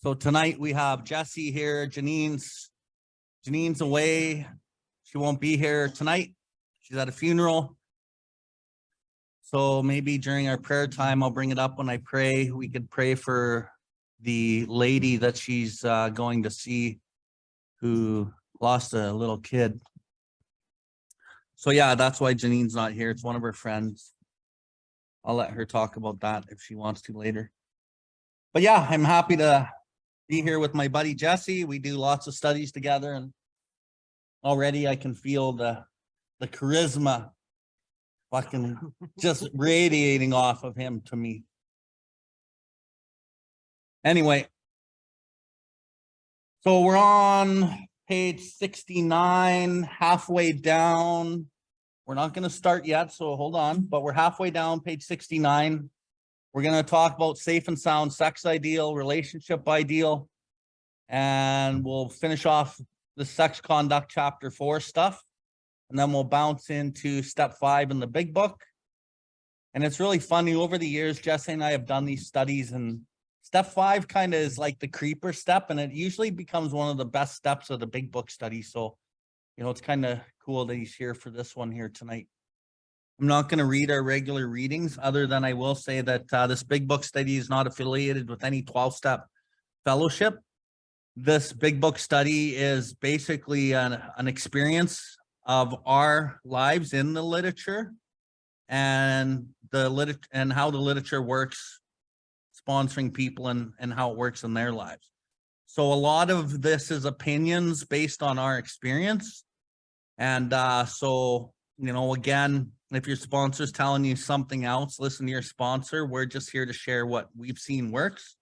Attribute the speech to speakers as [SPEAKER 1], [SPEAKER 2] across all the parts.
[SPEAKER 1] So tonight we have Jessie here. Janine's away. She won't be here tonight. She's at a funeral. So maybe during our prayer time, I'll bring it up when I pray. We could pray for the lady that she's going to see who lost a little kid. So yeah, that's why Janine's not here. It's one of her friends. I'll let her talk about that if she wants to later. But yeah, I'm happy to be here with my buddy Jesse. We do lots of studies together, and already I can feel the charisma fucking just radiating off of him to me. Anyway, so we're on page 69, halfway down. We're not going to start yet, so hold on, but we're halfway down page 69. We're going to talk about safe and sound sex ideal, relationship ideal, and we'll finish off the sex conduct chapter 4 stuff. And then we'll bounce into step 5 in the big book. And it's really funny, over the years, Jesse and I have done these studies, and step 5 kind of is like the creeper step, and it usually becomes one of the best steps of the big book study. So, you know, it's kind of cool that he's here for this one here tonight. I'm not going to read our regular readings, other than I will say that this big book study is not affiliated with any 12-step fellowship. This big book study is basically an experience of our lives in the literature and how the literature works, sponsoring people and how it works in their lives. So a lot of this is opinions based on our experience. And so, you know, again, if your sponsor's telling you something else, listen to your sponsor. We're just here to share what we've seen works.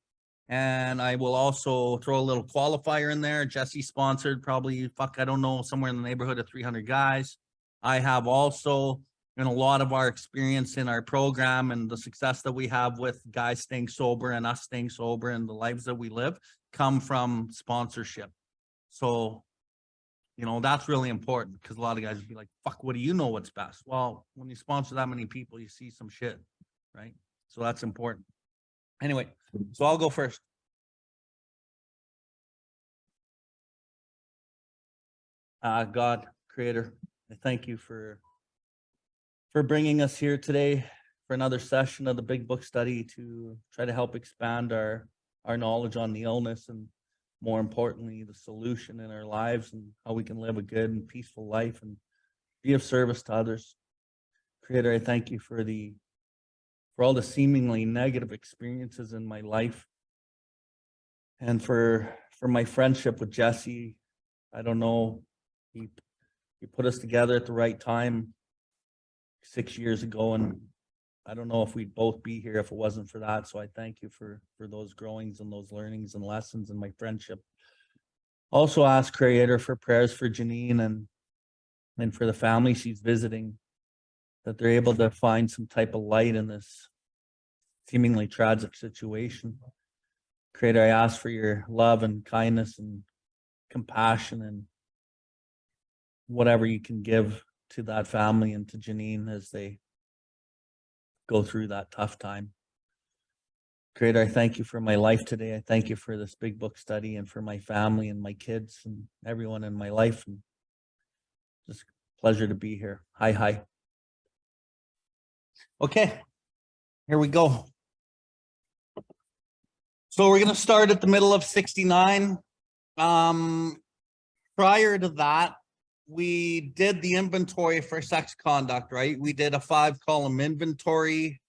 [SPEAKER 1] And I will also throw a little qualifier in there. Jesse sponsored probably, I don't know, somewhere in the neighborhood of 300 guys. I have also, in a lot of our experience in our program and the success that we have with guys staying sober and us staying sober and the lives that we live come from sponsorship. So, you know, that's really important, because a lot of guys would be like, fuck, what do you know what's best? Well, when you sponsor that many people, you see some shit, right? So that's important. Anyway, so I'll go first. God, Creator, I thank you for bringing us here today for another session of the Big Book study to try to help expand our knowledge on the illness, and more importantly, the solution in our lives, and how we can live a good and peaceful life and be of service to others. Creator, I thank you for all the seemingly negative experiences in my life, and for my friendship with Jesse. I don't know, you put us together at the right time 6 years ago, and I don't know if we'd both be here if it wasn't for that. So I thank you for those growings and those learnings and lessons in my friendship. Also ask Creator for prayers for Janine and for the family she's visiting, that they're able to find some type of light in this seemingly tragic situation. Creator, I ask for your love and kindness and compassion and whatever you can give to that family and to Janine as they go through that tough time. Creator, I thank you for my life today. I thank you for this big book study, and for my family and my kids and everyone in my life. And just a pleasure to be here. Hi. Okay, here we go. So we're going to start at the middle of 69. Prior to that, we did the inventory for sex conduct, right? We did a 5-column inventory.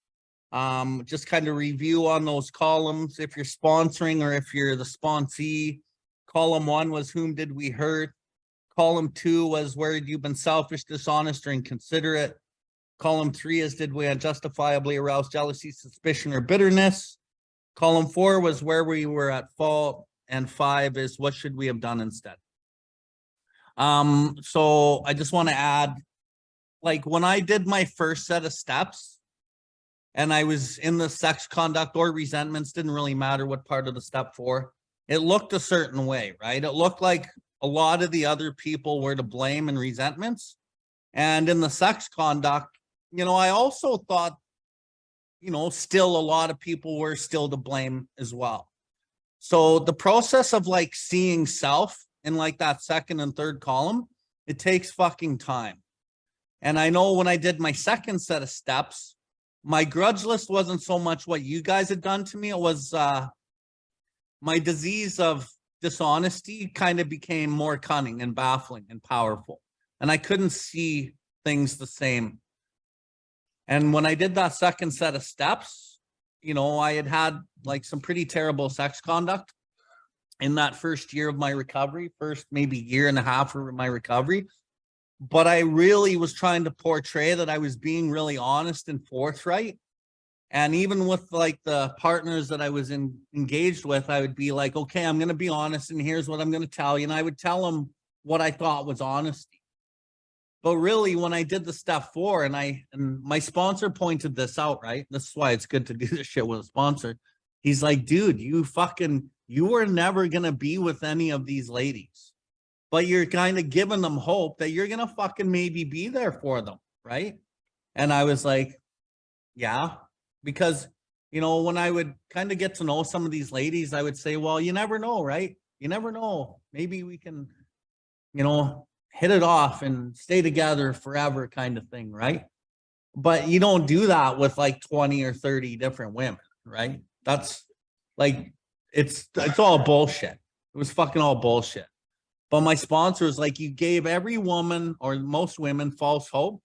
[SPEAKER 1] Just kind of review on those columns. If you're sponsoring or if you're the sponsee, column 1 was whom did we hurt? Column 2 was where you've been selfish, dishonest, or inconsiderate. Column 3 is did we unjustifiably arouse jealousy, suspicion, or bitterness? Column 4 was where we were at fault, and 5 is what should we have done instead? So I just want to add, like, when I did my first set of steps and I was in the sex conduct or resentments, didn't really matter what part of the step 4, it looked a certain way, right? It looked like a lot of the other people were to blame in resentments. And in the sex conduct, you know, I also thought, you know, still a lot of people were still to blame as well. So the process of like seeing self in like that second and third column, it takes fucking time. And I know when I did my second set of steps, my grudge list wasn't so much what you guys had done to me. It was my disease of dishonesty kind of became more cunning and baffling and powerful. And I couldn't see things the same. And when I did that second set of steps, you know, I had like some pretty terrible sex conduct in that first year of my recovery, first maybe year and a half of my recovery. But I really was trying to portray that I was being really honest and forthright. And even with like the partners that I was engaged with, I would be like, okay, I'm going to be honest and here's what I'm going to tell you. And I would tell them what I thought was honesty. But really, when I did the step 4 and my sponsor pointed this out, right? This is why it's good to do this shit with a sponsor. He's like, dude, you were never going to be with any of these ladies, but you're kind of giving them hope that you're going to fucking maybe be there for them. Right. And I was like, yeah. Because, you know, when I would kind of get to know some of these ladies, I would say, well, you never know, right? You never know. Maybe we can, you know, hit it off and stay together forever kind of thing, right? But you don't do that with like 20 or 30 different women, right? That's like, it's all bullshit. It was fucking all bullshit. But my sponsor was like, you gave every woman or most women false hope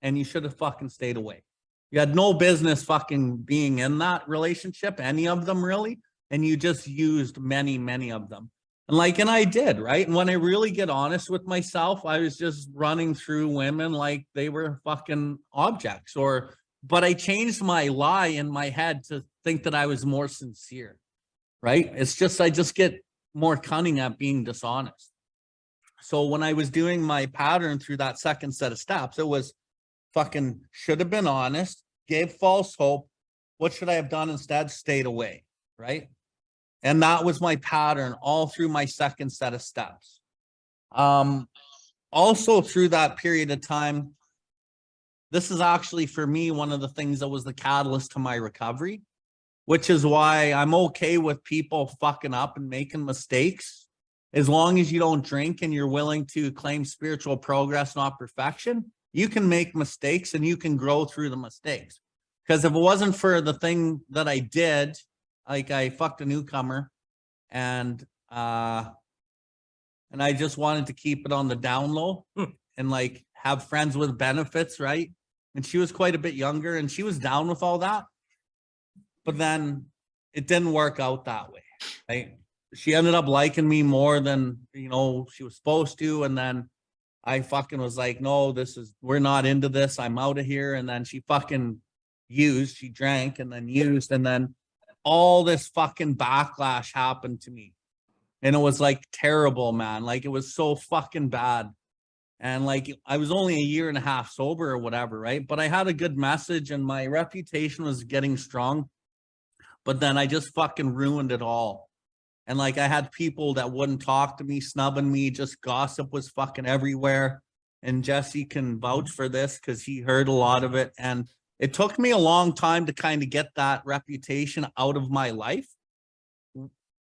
[SPEAKER 1] and you should have fucking stayed away. You had no business fucking being in that relationship, any of them really. And you just used many, many of them. And I did, right? And when I really get honest with myself, I was just running through women like they were fucking objects but I changed my lie in my head to think that I was more sincere, right? It's just, I just get more cunning at being dishonest. So when I was doing my pattern through that second set of steps, it was fucking should have been honest, gave false hope. What should I have done instead? Stayed away, right? And that was my pattern all through my second set of steps. Also through that period of time, this is actually for me one of the things that was the catalyst to my recovery, which is why I'm okay with people fucking up and making mistakes. As long as you don't drink and you're willing to claim spiritual progress, not perfection, you can make mistakes and you can grow through the mistakes. Because if it wasn't for the thing that I did, like I fucked a newcomer and I just wanted to keep it on the down low and like have friends with benefits, right? And she was quite a bit younger and she was down with all that. But then it didn't work out that way, right? She ended up liking me more than, you know, she was supposed to. And then I fucking was like, no, we're not into this. I'm out of here. And then she fucking she drank and then used. And then all this fucking backlash happened to me. And it was like terrible, man. Like it was so fucking bad. And like, I was only a year and a half sober or whatever, right? But I had a good message and my reputation was getting strong. But then I just fucking ruined it all. And like, I had people that wouldn't talk to me, snubbing me, just gossip was fucking everywhere. And Jesse can vouch for this because he heard a lot of it. And it took me a long time to kind of get that reputation out of my life.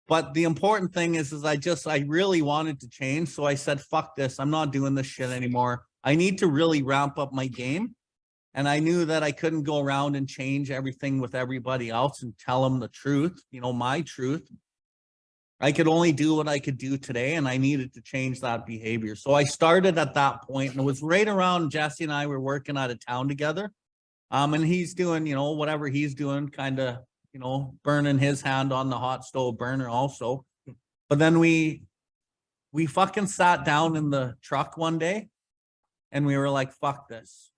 [SPEAKER 1] But the important thing is I really wanted to change. So I said, fuck this. I'm not doing this shit anymore. I need to really ramp up my game. And I knew that I couldn't go around and change everything with everybody else and tell them the truth, you know, my truth. I could only do what I could do today, and I needed to change that behavior. So I started at that point, and it was right around Jesse and I were working out of town together. And he's doing, you know, whatever he's doing, kind of, you know, burning his hand on the hot stove burner also. But then we fucking sat down in the truck one day and we were like, fuck this.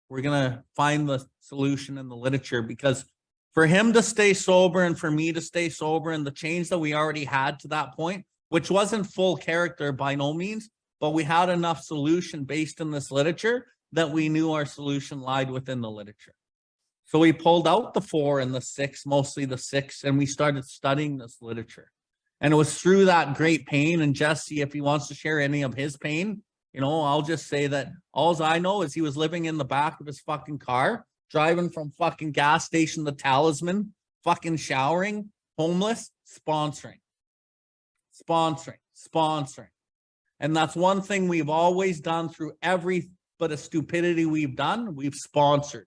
[SPEAKER 1] We're going to find the solution in the literature, because for him to stay sober and for me to stay sober and the change that we already had to that point, which wasn't full character by no means, but we had enough solution based in this literature that we knew our solution lied within the literature. So we pulled out the 4 and the 6, mostly the 6, and we started studying this literature. And it was through that great pain. And Jesse, if he wants to share any of his pain, you know, I'll just say that all I know is he was living in the back of his fucking car, driving from fucking gas station to Talisman, fucking showering, homeless, sponsoring. And that's one thing we've always done through every bit of stupidity we've done. We've sponsored.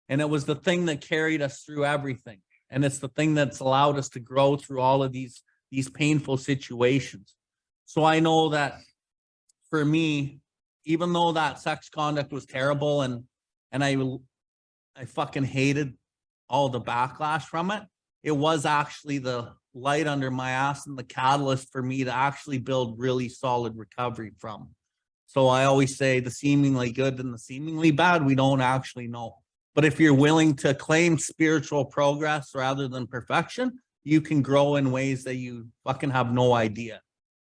[SPEAKER 1] And it was the thing that carried us through everything. And it's the thing that's allowed us to grow through all of these painful situations. So I know that for me, even though that sex conduct was terrible and I fucking hated all the backlash from it, it was actually the light under my ass and the catalyst for me to actually build really solid recovery from. So I always say the seemingly good and the seemingly bad, we don't actually know. But if you're willing to claim spiritual progress rather than perfection, you can grow in ways that you fucking have no idea.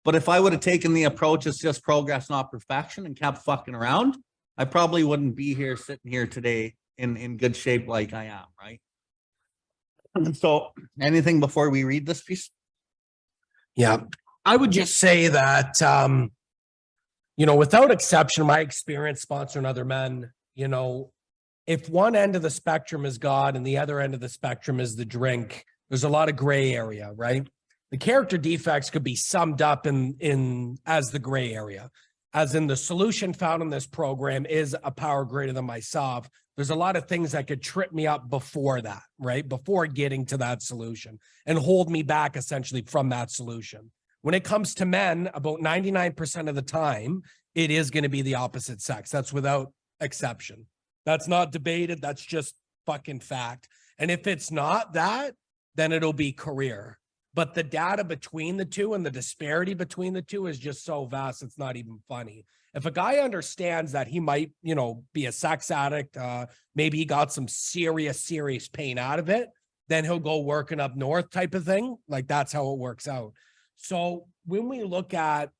[SPEAKER 1] But if I would have taken the approach it's just progress, not perfection, and kept fucking around, I probably wouldn't be here sitting here today in good shape like I am, right? And so anything before we read this piece?
[SPEAKER 2] Yeah, I would just say that, without exception, my experience sponsoring other men, if one end of the spectrum is God and the other end of the spectrum is the drink, there's a lot of gray area, right? The character defects could be summed up in as the gray area, as in the solution found in this program is a power greater than myself. There's a lot of things that could trip me up before that, right? Before getting to that solution and hold me back essentially from that solution. When it comes to men, about 99% of the time, it is going to be the opposite sex. That's without exception. That's not debated. That's just fucking fact. And if it's not that, then it'll be career. But the data between the two and the disparity between the two is just so vast, it's not even funny. If a guy understands that he might, be a sex addict, maybe he got some serious pain out of it, then he'll go working up north type of thing. Like that's how it works out. So when we look at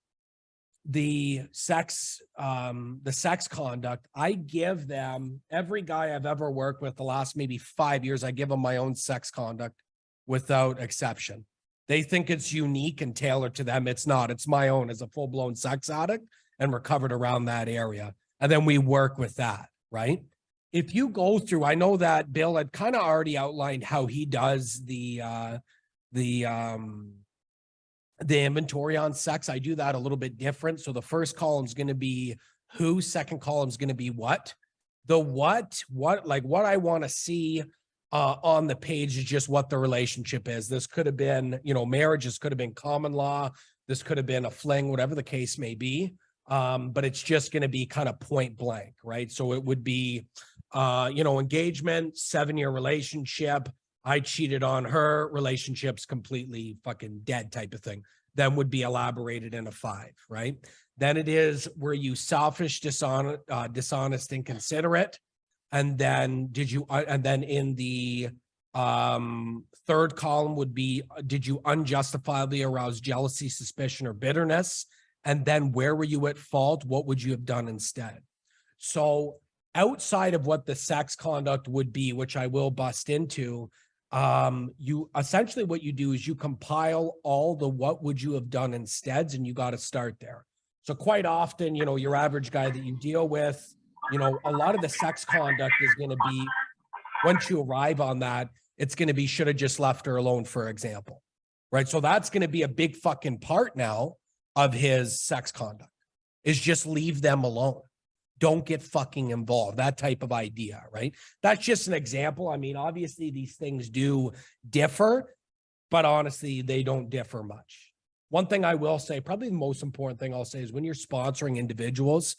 [SPEAKER 2] the sex conduct, I give them, every guy I've ever worked with the last maybe 5 years, I give them my own sex conduct without exception. They think it's unique and tailored to them. It's not. It's my own as a full-blown sex addict and recovered around that area. And then we work with that, right? If you go through, I know that Bill had kind of already outlined how he does the inventory on sex. I do that a little bit different. So the first column is going to be who, second column is going to be what. The what I want to see on the page is just what the relationship is. This could have been, marriage. This could have been common law. This could have been a fling, whatever the case may be. But it's just going to be kind of point blank, right? So it would be, engagement, 7-year relationship. I cheated on her, relationship's completely fucking dead type of thing. Then would be elaborated in a 5, right? Then it is, were you selfish, dishonest, inconsiderate? And then and then in the third column would be, did you unjustifiably arouse jealousy, suspicion, or bitterness? And then where were you at fault? What would you have done instead? So outside of what the sex conduct would be, which I will bust into, you essentially what you do is you compile all the what would you have done instead, and you got to start there. So quite often, your average guy that you deal with, a lot of the sex conduct is going to be, once you arrive on that, it's going to be, should have just left her alone, for example, right? So that's going to be a big fucking part now of his sex conduct, is just leave them alone. Don't get fucking involved. That type of idea, right? That's just an example. I mean, obviously these things do differ, but honestly, they don't differ much. One thing I will say, probably the most important thing I'll say, is when you're sponsoring individuals,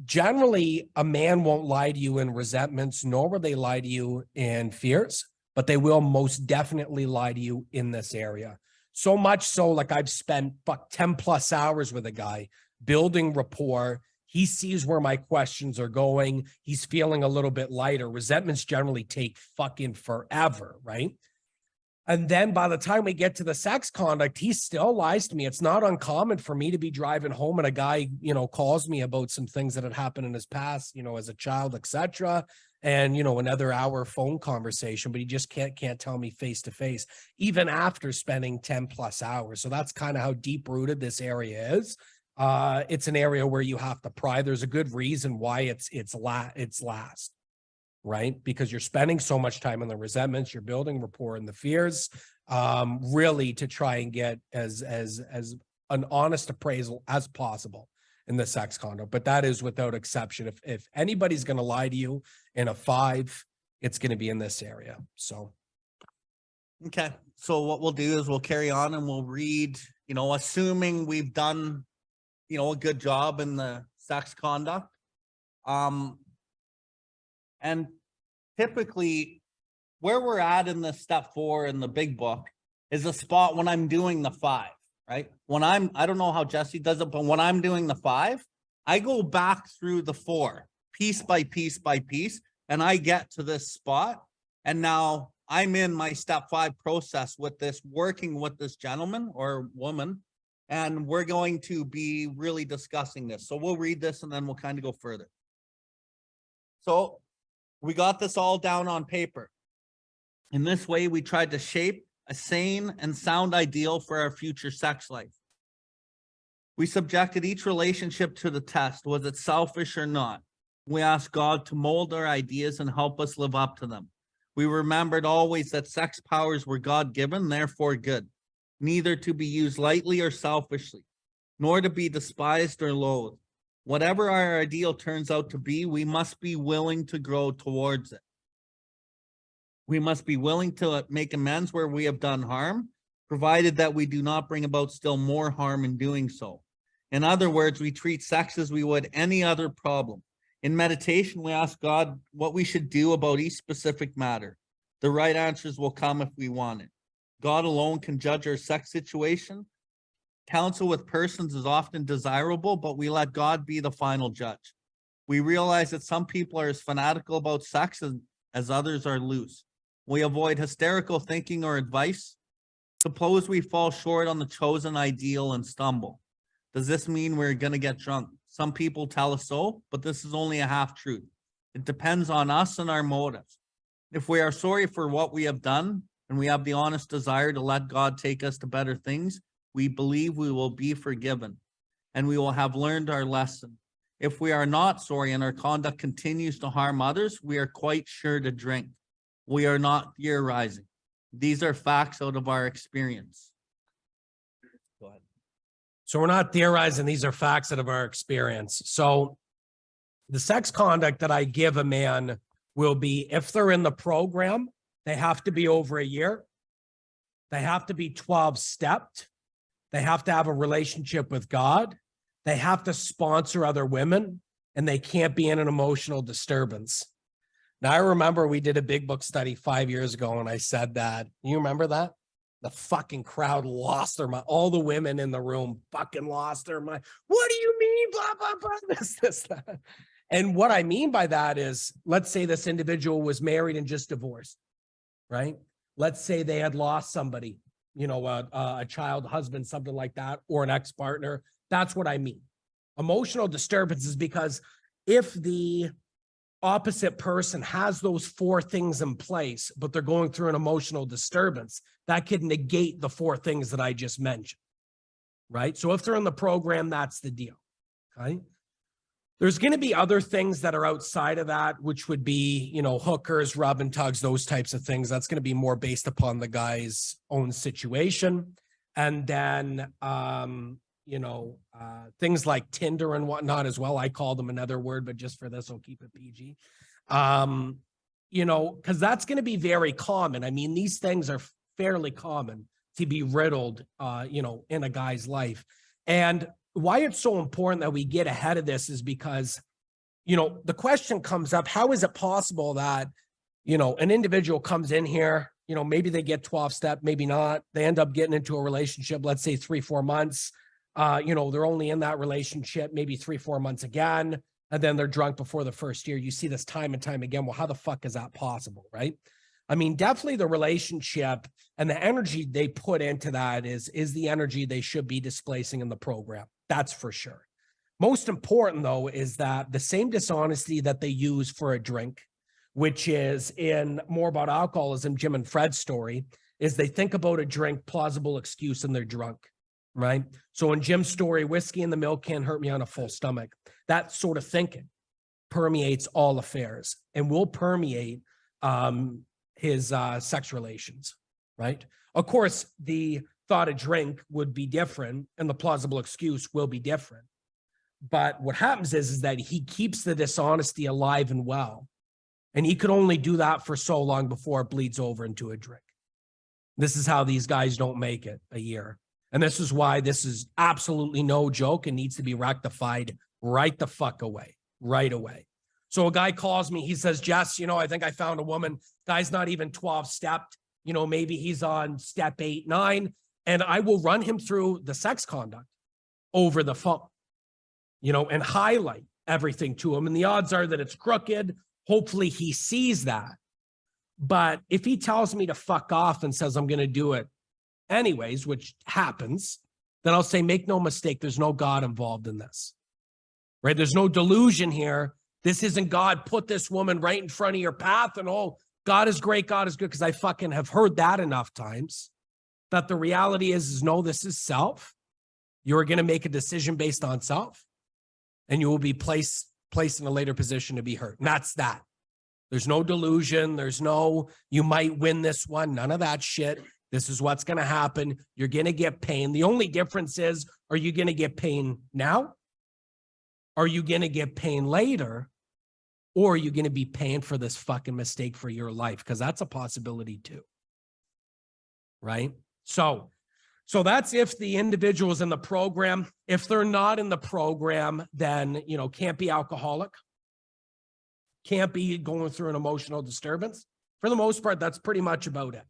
[SPEAKER 2] generally a man won't lie to you in resentments, nor will they lie to you in fears, but they will most definitely lie to you in this area. So much so, like I've spent 10 plus hours with a guy building rapport. He sees where my questions are going. He's feeling a little bit lighter. Resentments generally take fucking forever, right? And then by the time we get to the sex conduct, he still lies to me. It's not uncommon for me to be driving home and a guy, calls me about some things that had happened in his past, as a child, etc. And, another hour phone conversation, but he just can't tell me face to face, even after spending 10 plus hours. So that's kind of how deep rooted this area is. It's an area where you have to pry. There's a good reason why it's last. right? Because you're spending so much time on the resentments, you're building rapport and the fears, really to try and get as an honest appraisal as possible in the sex conduct. But that is without exception. If anybody's going to lie to you in a 5, it's going to be in this area. So.
[SPEAKER 1] Okay. So what we'll do is we'll carry on and we'll read, assuming we've done, a good job in the sex conduct. And typically where we're at in the step 4 in the big book is a spot when I'm doing the 5, right? I don't know how Jesse does it, but when I'm doing the 5, I go back through the 4 piece by piece by piece, and I get to this spot. And now I'm in my step 5 process with this, working with this gentleman or woman, and we're going to be really discussing this. So we'll read this and then we'll kind of go further. So we got this all down on paper. In this way, we tried to shape a sane and sound ideal for our future sex life. We subjected each relationship to the test. Was it selfish or not? We asked God to mold our ideas and help us live up to them. We remembered always that sex powers were God-given, therefore good, neither to be used lightly or selfishly, nor to be despised or loathed. Whatever our ideal turns out to be, we must be willing to grow towards it. We must be willing to make amends where we have done harm, provided that we do not bring about still more harm in doing so. In other words, we treat sex as we would any other problem. In meditation, we ask God what we should do about each specific matter. The right answers will come if we want it. God alone can judge our sex situation. Counsel with persons is often desirable, but we let God be the final judge. We realize that some people are as fanatical about sex as others are loose. We avoid hysterical thinking or advice. Suppose we fall short on the chosen ideal and stumble. Does this mean we're going to get drunk? Some people tell us so, but this is only a half truth. It depends on us and our motives. If we are sorry for what we have done and we have the honest desire to let God take us to better things, we believe we will be forgiven and we will have learned our lesson. If we are not sorry and our conduct continues to harm others, we are quite sure to drink. We are not theorizing. These are facts out of our experience. Go ahead.
[SPEAKER 2] So we're not theorizing. These are facts out of our experience. So the sex conduct that I give a man will be, if they're in the program, they have to be over a year. They have to be 12-stepped. They have to have a relationship with God. They have to sponsor other women, and they can't be in an emotional disturbance. Now, I remember we did a big book study 5 years ago, and I said that. You remember that? The fucking crowd lost their mind. All the women in the room fucking lost their mind. What do you mean? Blah, blah, blah, this, that. And what I mean by that is, let's say this individual was married and just divorced, right? Let's say they had lost somebody, a child, husband, something like that, or an ex-partner. That's what I mean. Emotional disturbance is because if the opposite person has those 4 things in place, but they're going through an emotional disturbance, that could negate the 4 things that I just mentioned, right? So if they're in the program, that's the deal, okay? There's going to be other things that are outside of that, which would be, hookers, rub and tugs, those types of things. That's going to be more based upon the guy's own situation. And then, things like Tinder and whatnot as well. I call them another word, but just for this, I'll keep it PG. Because that's going to be very common. I mean, these things are fairly common to be riddled, in a guy's life. And why it's so important that we get ahead of this is because, the question comes up, how is it possible that, an individual comes in here, maybe they get 12-step, maybe not. They end up getting into a relationship, let's say 3-4 months. They're only in that relationship, maybe 3-4 months again, and then they're drunk before the first year. You see this time and time again. Well, how the fuck is that possible, right? I mean, definitely the relationship and the energy they put into that is the energy they should be displacing in the program. That's for sure. Most important, though, is that the same dishonesty that they use for a drink, which is in more about alcoholism, Jim and Fred's story, is they think about a drink, plausible excuse, and they're drunk. Right? So in Jim's story, whiskey in the milk can't hurt me on a full stomach. That sort of thinking. permeates all affairs and will permeate his sex relations, right? Of course, the thought of drink would be different and the plausible excuse will be different. But what happens is that he keeps the dishonesty alive and well. And he could only do that for so long before it bleeds over into a drink. This is how these guys don't make it a year. And this is why this is absolutely no joke and needs to be rectified right the fuck away, right away. So a guy calls me, he says, Jess, you know, I think I found a woman. Guy's not even 12 stepped, you know, maybe he's on step 8, 9, and I will run him through the sex conduct over the phone, you know, and highlight everything to him. And the odds are that it's crooked. Hopefully he sees that. But if he tells me to fuck off and says, I'm going to do it anyways, which happens, then I'll say, make no mistake, there's no God involved in this, right? There's no delusion here. This isn't God put this woman right in front of your path and, oh, God is great, God is good, because I fucking have heard that enough times. But the reality is no, this is self. You're going to make a decision based on self, and you will be placed in a later position to be hurt. And that's that. There's no delusion. There's no, you might win this one. None of that shit. This is what's going to happen. You're going to get pain. The only difference is, are you going to get pain now? Are you going to get pain later? Or are you going to be paying for this fucking mistake for your life? Because that's a possibility too. Right? So that's if the individual is in the program. If they're not in the program, then, you know, can't be alcoholic. Can't be going through an emotional disturbance. For the most part, that's pretty much about it.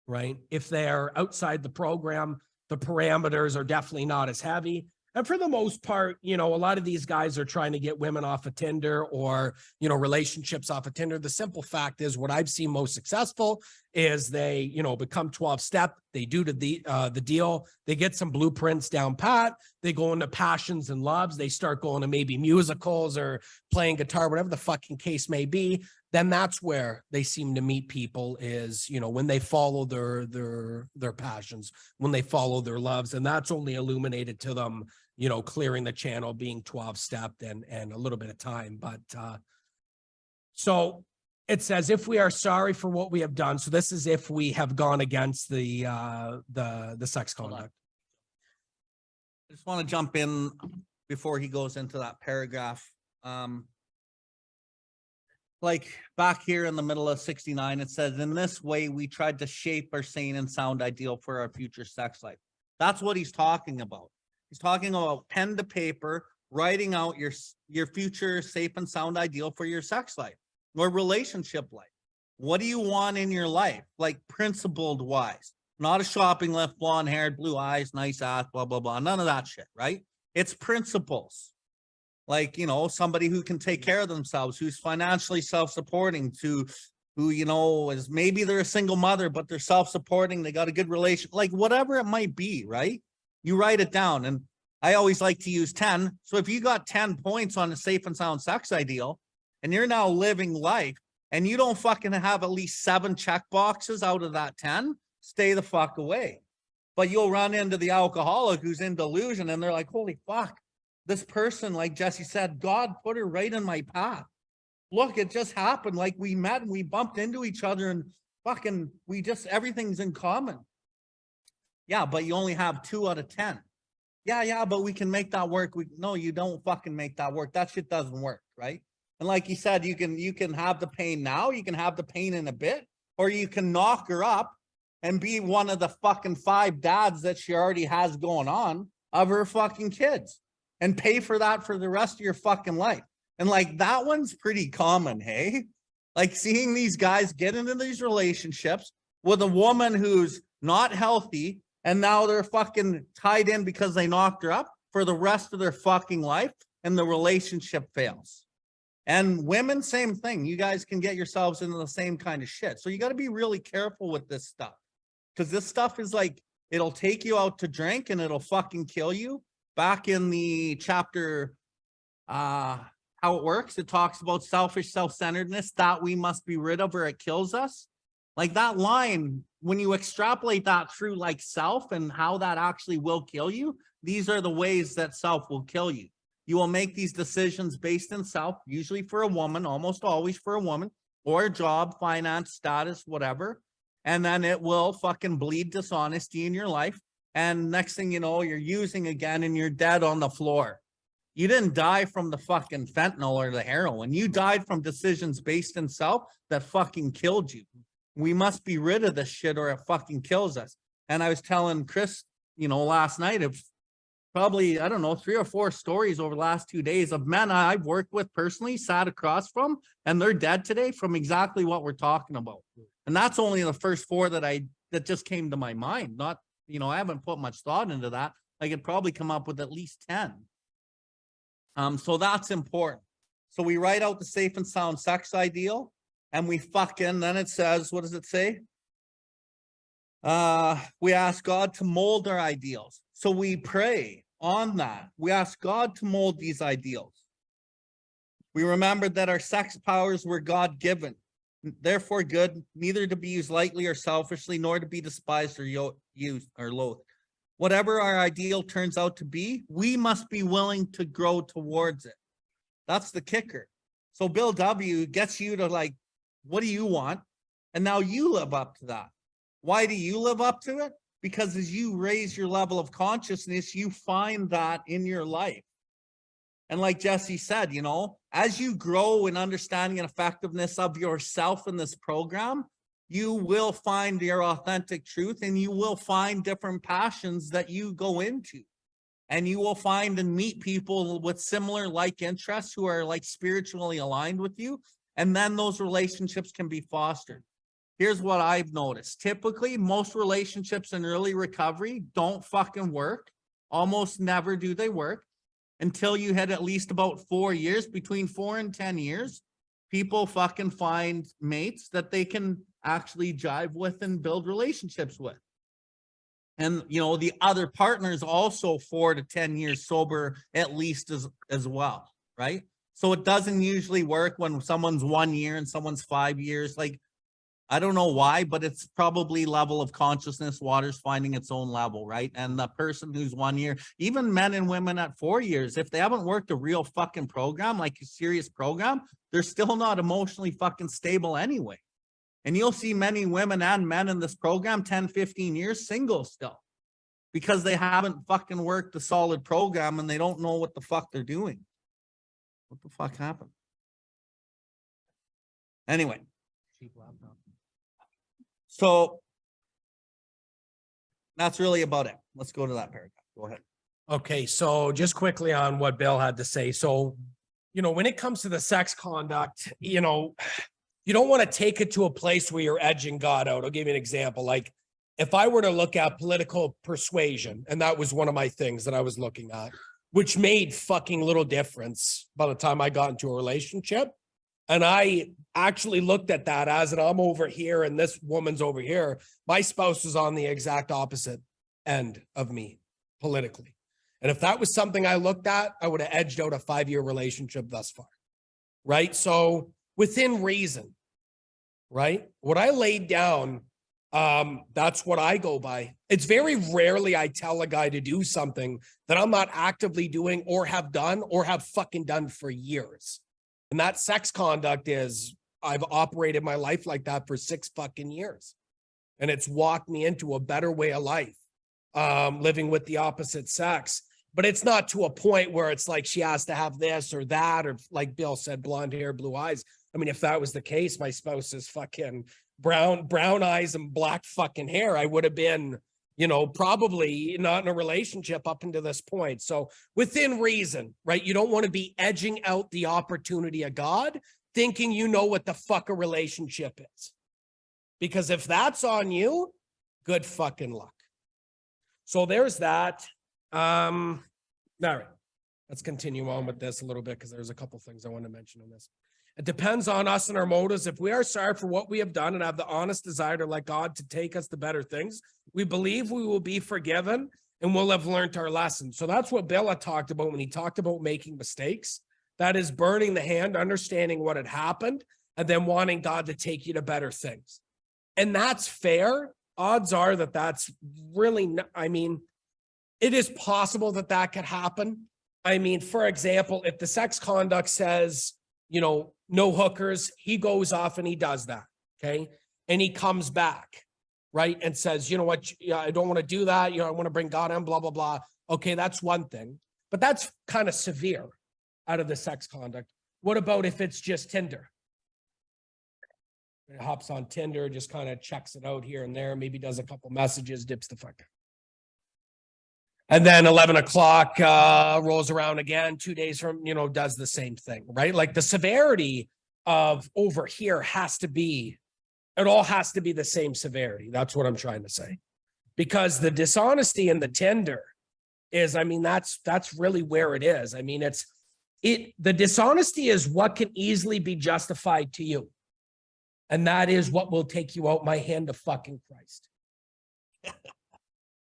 [SPEAKER 2] Right? If they're outside the program, the parameters are definitely not as heavy. And for the most part, you know, a lot of these guys are trying to get women off of Tinder or, you know, relationships off of Tinder. The simple fact is what I've seen most successful is they, you know, become 12-step. They do the deal. They get some blueprints down pat. They go into passions and loves. They start going to maybe musicals or playing guitar, whatever the fucking case may be. Then that's where they seem to meet people is, you know, when they follow their passions, when they follow their loves. And that's only illuminated to them, you know, clearing the channel, being 12-stepped and a little bit of time. But so it says, if we are sorry for what we have done. So this is if we have gone against the sex conduct.
[SPEAKER 1] I just want to jump in before he goes into that paragraph. Like back here in the middle of 69, it says, in this way, we tried to shape our sane and sound ideal for our future sex life. That's what he's talking about. He's talking about pen to paper, writing out your future safe and sound ideal for your sex life or relationship life. What do you want in your life? Like principled wise, not a shopping list, blonde haired, blue eyes, nice ass, blah, blah, blah. None of that shit, right? It's principles. Like, you know, somebody who can take care of themselves, who's financially self-supporting, who, you know, is maybe they're a single mother, but they're self-supporting. They got a good relation, like whatever it might be, right? You write it down. And I always like to use 10. So if you got 10 points on a safe and sound sex ideal, and you're now living life and you don't fucking have at least 7 check boxes out of that 10, stay the fuck away. But you'll run into the alcoholic who's in delusion and they're like, holy fuck. This person, like Jesse said, God put her right in my path. Look, it just happened. Like we met and we bumped into each other and fucking, everything's in common. Yeah, but you only have 2 out of 10. Yeah, but we can make that work. No, you don't fucking make that work. That shit doesn't work, right? And like you said, you can have the pain now, you can have the pain in a bit, or you can knock her up and be one of the fucking 5 dads that she already has going on of her fucking kids. And pay for that for the rest of your fucking life. And like that one's pretty common, hey? Like seeing these guys get into these relationships with a woman who's not healthy and now they're fucking tied in because they knocked her up for the rest of their fucking life and the relationship fails. And women, same thing. You guys can get yourselves into the same kind of shit. So you got to be really careful with this stuff because this stuff is like, it'll take you out to drink and it'll fucking kill you. Back in the chapter, how it works, it talks about selfish self-centeredness that we must be rid of or it kills us. Like that line, when you extrapolate that through like self and how that actually will kill you, these are the ways that self will kill you. You will make these decisions based in self, usually for a woman, almost always for a woman, or a job, finance, status, whatever. And then it will fucking bleed dishonesty in your life. And next thing you know, you're using again and you're dead on the floor. You didn't die from the fucking fentanyl or the heroin. You died from decisions based in self that fucking killed you. We must be rid of this shit or it fucking kills us. And I was telling Chris, last night of probably, I don't know, 3 or 4 stories over the last 2 days of men I've worked with personally, sat across from, and they're dead today from exactly what we're talking about. And that's only the first 4 that just came to my mind. Not, I haven't put much thought into that. I could probably come up with at least 10. So that's important. So we write out the safe and sound sex ideal, and we then it says, what does it say? We ask God to mold our ideals. So we pray on that. We ask God to mold these ideals. We remember that our sex powers were God-given, therefore good, neither to be used lightly or selfishly, nor to be despised or used or loathed. Whatever our ideal turns out to be, we must be willing to grow towards it. That's the kicker. So Bill W. gets you to like, what do you want? And now you live up to that. Why do you live up to it? Because as you raise your level of consciousness, you find that in your life. And like Jesse said, as you grow in understanding and effectiveness of yourself in this program, you will find your authentic truth and you will find different passions that you go into. And you will find and meet people with similar like interests who are like spiritually aligned with you. And then those relationships can be fostered. Here's what I've noticed. Typically, most relationships in early recovery don't fucking work. Almost never do they work until you hit at least about 4 years, between 4 and 10 years. People fucking find mates that they can actually jive with and build relationships with. And, the other partner is also 4 to 10 years sober, at least as well, right? So it doesn't usually work when someone's 1 year and someone's 5 years. Like, I don't know why, but it's probably level of consciousness. Water's finding its own level, right? And the person who's 1 year, even men and women at 4 years, if they haven't worked a real fucking program, like a serious program, they're still not emotionally fucking stable anyway. And you'll see many women and men in this program, 10, 15 years, single still, because they haven't fucking worked a solid program and they don't know what the fuck they're doing. What the fuck happened? Anyway. So that's really about it. Let's go to that paragraph. Go ahead.
[SPEAKER 2] Okay, so just quickly on what Bill had to say. So, when it comes to the sex conduct, you don't want to take it to a place where you're edging God out. I'll give you an example. Like if I were to look at political persuasion, and that was one of my things that I was looking at, which made fucking little difference by the time I got into a relationship. And I actually looked at that as, and I'm over here and this woman's over here. My spouse was on the exact opposite end of me politically. And if that was something I looked at, I would have edged out a 5-year relationship thus far. Right? So within reason, right? What I laid down, that's what I go by. It's very rarely I tell a guy to do something that I'm not actively doing or have done or have fucking done for years. And that sex conduct is, I've operated my life like that for 6 fucking years. And it's walked me into a better way of life, living with the opposite sex. But it's not to a point where it's like she has to have this or that, or like Bill said, blonde hair, blue eyes. I mean, if that was the case, my spouse is fucking brown eyes and black fucking hair. I would have been, probably not in a relationship up until this point. So within reason, right? You don't want to be edging out the opportunity of God, thinking you know what the fuck a relationship is. Because if that's on you, good fucking luck. So there's that. All right, let's continue on with this a little bit because there's a couple things I want to mention on this. It depends on us and our motives. If we are sorry for what we have done and have the honest desire to let God to take us to better things, we believe we will be forgiven and we'll have learned our lesson. So that's what Bill had talked about when he talked about making mistakes. That is burning the hand, understanding what had happened, and then wanting God to take you to better things. And that's fair. Odds are that that's really, it is possible that that could happen. I mean, for example, if the sex conduct says, you know, no hookers, he goes off and he does that. Okay. And he comes back, right? And says, you know what? Yeah, I don't want to do that. You know, I want to bring God in, blah, blah, blah. Okay. That's one thing, but that's kind of severe out of the sex conduct. What about if it's just Tinder? It hops on Tinder, just kind of checks it out here and there, maybe does a couple messages, dips the fuck out. And then 11 o'clock rolls around again, 2 days from, you know, does the same thing, right? Like the severity of over here has to be, it all has to be the same severity. That's what I'm trying to say. Because the dishonesty in the Tinder is, I mean, that's really where it is. I mean, the dishonesty is what can easily be justified to you. And that is what will take you out my hand of fucking Christ.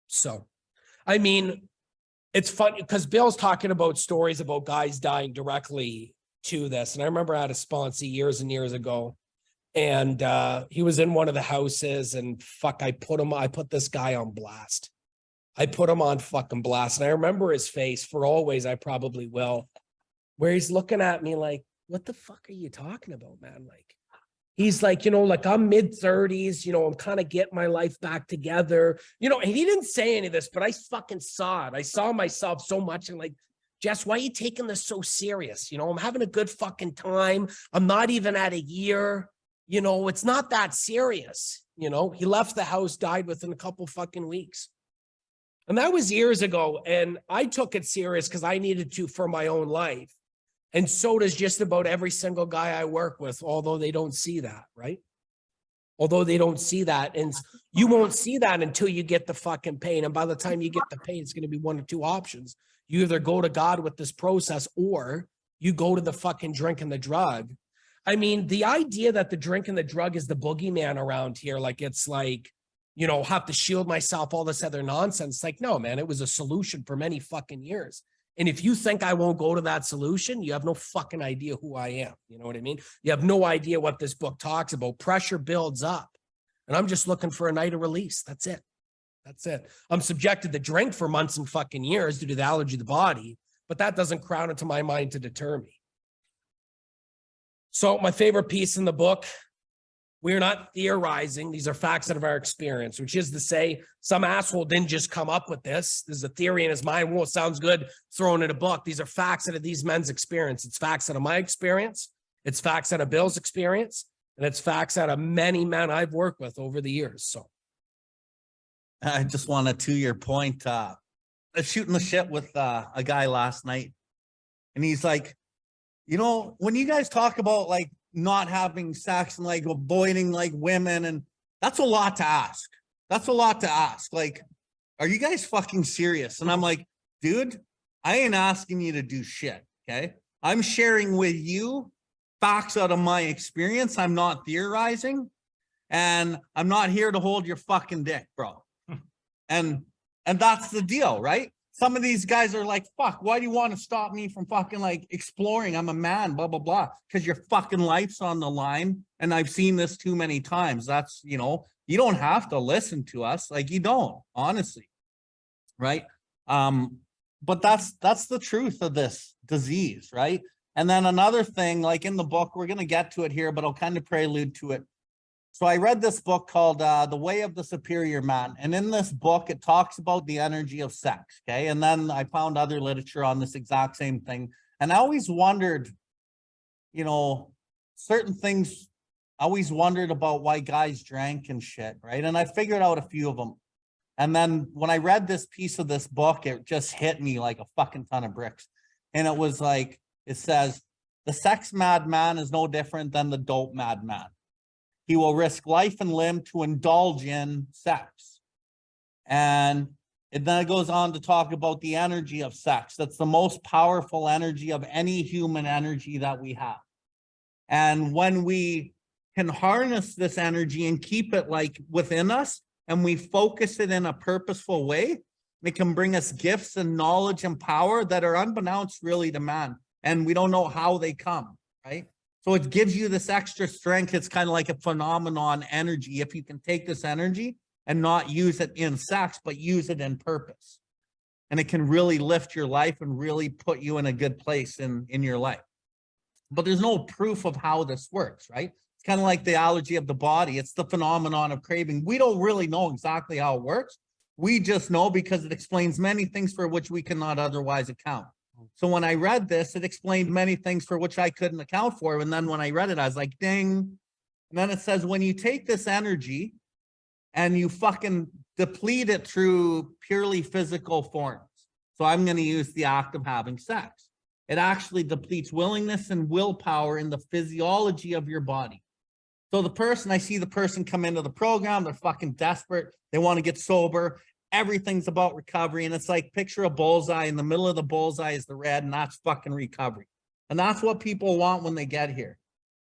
[SPEAKER 2] So, I mean, it's funny because Bill's talking about stories about guys dying directly to this. And I remember I had a sponsee years and years ago, and he was in one of the houses, and fuck, I put this guy on blast. I put him on fucking blast. And I remember his face for always, I probably will, where he's looking at me like, what the fuck are you talking about, man? Like, he's like, you know, like I'm mid-30s, you know, I'm kind of getting my life back together, you know, and he didn't say any of this, but I fucking saw it. I saw myself so much and like, Jess, why are you taking this so serious? You know, I'm having a good fucking time. I'm not even at a year, you know, it's not that serious. You know, he left the house, died within a couple fucking weeks. And that was years ago. And I took it serious because I needed to for my own life. And so does just about every single guy I work with, although they don't see that, right? Although they don't see that. And you won't see that until you get the fucking pain. And by the time you get the pain, it's going to be one of two options. You either go to God with this process or you go to the fucking drink and the drug. I mean, the idea that the drink and the drug is the boogeyman around here, like it's like, you know, have to shield myself, all this other nonsense. Like, no, man, it was a solution for many fucking years. And if you think I won't go to that solution, you have no fucking idea who I am. You know what I mean? You have no idea what this book talks about. Pressure builds up. And I'm just looking for a night of release. That's it. That's it. I'm subjected to drink for months and fucking years due to the allergy of the body, but that doesn't crown into my mind to deter me. So my favorite piece in the book, we're not theorizing. These are facts out of our experience, which is to say some asshole didn't just come up with this. There's a theory in his mind. Well, it sounds good. Thrown in a book. These are facts out of these men's experience. It's facts out of my experience. It's facts out of Bill's experience. And it's facts out of many men I've worked with over the years. So
[SPEAKER 1] I just wanted to your point, shooting the shit with a guy last night. And he's like, you know, when you guys talk about like not having sex and like avoiding like women, and that's a lot to ask. That's a lot to ask. Like, are you guys fucking serious? And I'm like, dude, I ain't asking you to do shit. Okay. I'm sharing with you facts out of my experience. I'm not theorizing, and I'm not here to hold your fucking dick, bro. And that's the deal, right? Some of these guys are like, fuck, why do you want to stop me from fucking like exploring? I'm a man, blah, blah, blah. Because your fucking life's on the line. And I've seen this too many times. That's, you know, you don't have to listen to us. Like you don't, honestly. Right. But that's the truth of this disease, right? And then another thing, like in the book, we're going to get to it here, but I'll kind of prelude to it. So I read this book called The Way of the Superior Man. And in this book, it talks about the energy of sex. Okay. And then I found other literature on this exact same thing. And I always wondered, you know, certain things, I always wondered about why guys drank and shit. Right. And I figured out a few of them. And then when I read this piece of this book, it just hit me like a fucking ton of bricks. And it was like, it says, the sex madman is no different than the dope madman. He will risk life and limb to indulge in sex. And then it goes on to talk about the energy of sex. That's the most powerful energy of any human energy that we have. And when we can harness this energy and keep it like within us, and we focus it in a purposeful way, it can bring us gifts and knowledge and power that are unbeknownst really to man. And we don't know how they come, right? So it gives you this extra strength. It's kind of like a phenomenon energy. If you can take this energy and not use it in sex, but use it in purpose. and it can really lift your life and really put you in a good place in your life. But there's no proof of how this works, right? It's kind of like the allergy of the body. It's the phenomenon of craving. We don't really know exactly how it works. We just know because it explains many things for which we cannot otherwise account. So when I read this, it explained many things for which I couldn't account for. And then when I read it, I was like, ding. And then it says, when you take this energy and you fucking deplete it through purely physical forms. So I'm going to use the act of having sex. It actually depletes willingness and willpower in the physiology of your body. So I see the person come into the program, they're fucking desperate. They want to get sober. Everything's about recovery. And it's like, picture a bullseye. In the middle of the bullseye is the red, and that's fucking recovery. And that's what people want when they get here.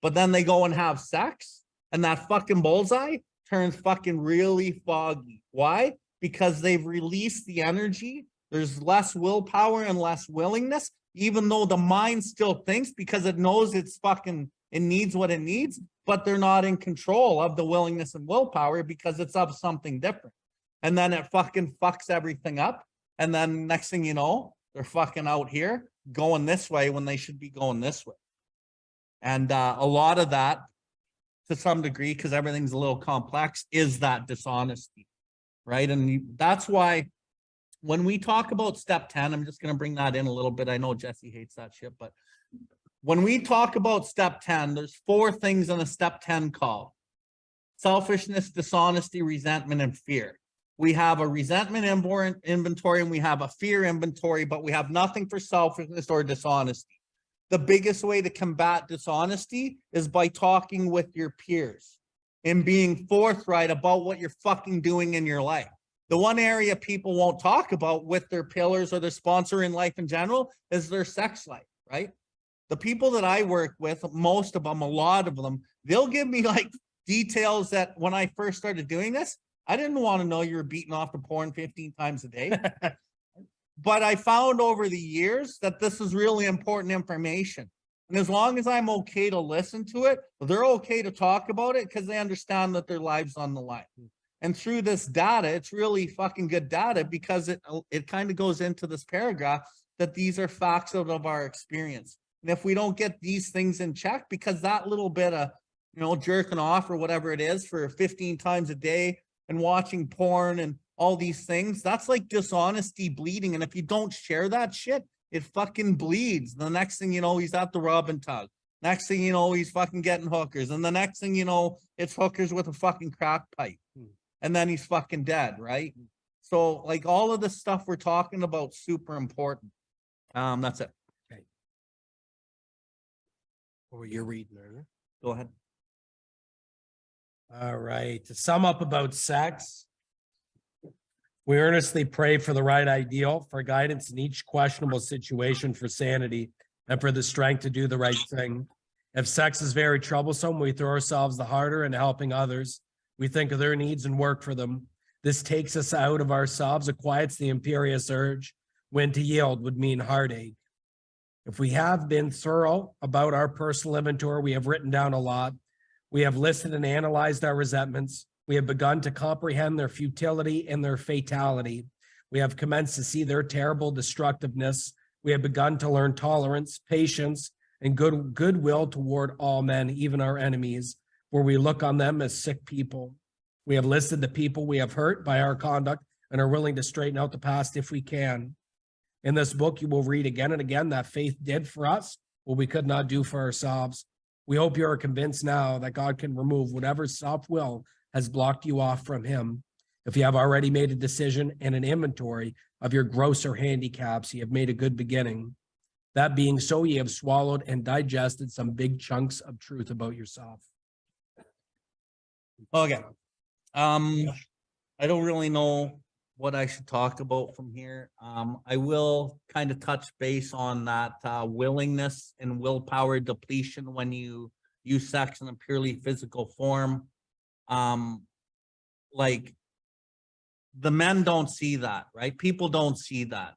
[SPEAKER 1] But then they go and have sex, and that fucking bullseye turns fucking really foggy. Why? Because they've released the energy. There's less willpower and less willingness, even though the mind still thinks, because it knows it needs what it needs, but they're not in control of the willingness and willpower because it's of something different. And then it fucking fucks everything up. And then next thing you know, they're fucking out here going this way when they should be going this way. And a lot of that, to some degree, because everything's a little complex, is that dishonesty, right? And that's why when we talk about step 10, I'm just going to bring that in a little bit. I know Jesse hates that shit, but when we talk about step 10, there's 4 things in a step 10 call: selfishness, dishonesty, resentment, and fear. We have a resentment inventory and we have a fear inventory, but we have nothing for selfishness or dishonesty. The biggest way to combat dishonesty is by talking with your peers and being forthright about what you're fucking doing in your life. The one area people won't talk about with their pillars or their sponsor in life in general is their sex life, right? The people that I work with, most of them, a lot of them, they'll give me like details that when I first started doing this, I didn't want to know you were beating off to porn 15 times a day. But I found over the years that this is really important information. And as long as I'm okay to listen to it, they're okay to talk about it because they understand that their lives on the line. And through this data, it's really fucking good data because it kind of goes into this paragraph that these are facts out of our experience. And if we don't get these things in check, because that little bit of, jerking off or whatever it is for 15 times a day and watching porn and all these things, that's like dishonesty bleeding. And if you don't share that shit, it fucking bleeds. The next thing you know, he's at the rub and tug. Next thing you know, he's fucking getting hookers. And the next thing you know, it's hookers with a fucking crack pipe. And then he's fucking dead, right? So like all of the stuff we're talking about, super important. That's it.
[SPEAKER 2] Okay. What were you reading there?
[SPEAKER 1] Go ahead.
[SPEAKER 2] All right. To sum up about sex, we earnestly pray for the right ideal, for guidance in each questionable situation, for sanity, and for the strength to do the right thing. If sex is very troublesome, we throw ourselves the harder in helping others. We think of their needs and work for them. This takes us out of ourselves. It quiets the imperious urge, when to yield would mean heartache. If we have been thorough about our personal inventory, we have written down a lot. We have listed and analyzed our resentments. We have begun to comprehend their futility and their fatality. We have commenced to see their terrible destructiveness. We have begun to learn tolerance, patience, and goodwill toward all men, even our enemies, where we look on them as sick people. We have listed the people we have hurt by our conduct and are willing to straighten out the past if we can. In this book, you will read again and again that faith did for us what we could not do for ourselves. We hope you are convinced now that God can remove whatever self-will has blocked you off from him. If you have already made a decision and an inventory of your grosser handicaps, you have made a good beginning. That being so, you have swallowed and digested some big chunks of truth about yourself.
[SPEAKER 1] Okay. I don't really know what I should talk about from here. I will kind of touch base on that willingness and willpower depletion when you use sex in a purely physical form. Like the men don't see that, right? People don't see that.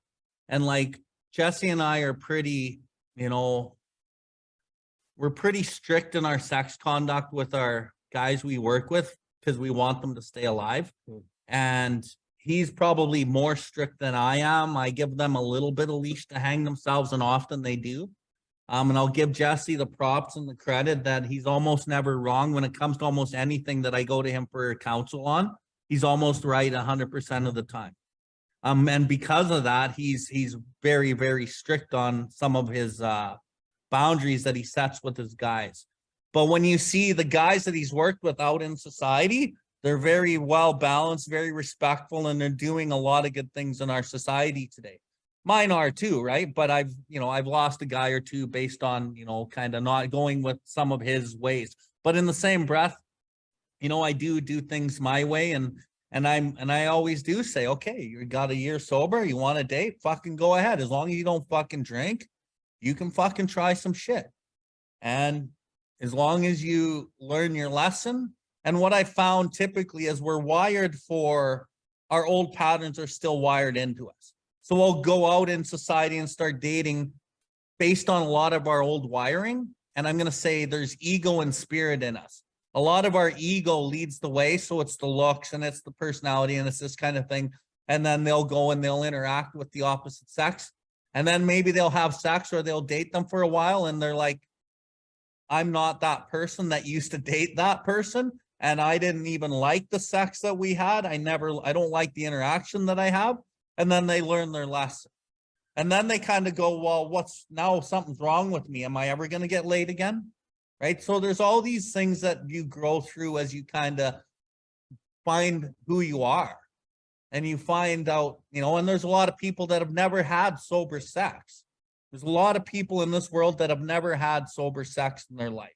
[SPEAKER 1] And like Jesse and I are pretty, we're pretty strict in our sex conduct with our guys we work with because we want them to stay alive. And he's probably more strict than I am. I give them a little bit of leash to hang themselves, and often they do. And I'll give Jesse the props and the credit that he's almost never wrong when it comes to almost anything that I go to him for counsel on. He's almost right 100% of the time. And because of that, he's very, very strict on some of his boundaries that he sets with his guys. But when you see the guys that he's worked with out in society, they're very well balanced, very respectful, and they're doing a lot of good things in our society today. Mine are too, right? But I've lost a guy or two based on, kind of not going with some of his ways. But in the same breath, I do things my way, and I always do say, okay, you got a year sober, you want a date, fucking go ahead. As long as you don't fucking drink, you can fucking try some shit. And as long as you learn your lesson. And what I found typically is we're wired for, our old patterns are still wired into us. So we'll go out in society and start dating based on a lot of our old wiring. And I'm going to say there's ego and spirit in us. A lot of our ego leads the way. So it's the looks and it's the personality and it's this kind of thing. And then they'll go and they'll interact with the opposite sex. And then maybe they'll have sex or they'll date them for a while. And they're like, I'm not that person that used to date that person. And I didn't even like the sex that we had. I don't like the interaction that I have. And then they learn their lesson. And then they kind of go, well, something's wrong with me. Am I ever going to get laid again? Right. So there's all these things that you grow through as you kind of find who you are. And you find out, and there's a lot of people that have never had sober sex. There's a lot of people in this world that have never had sober sex in their life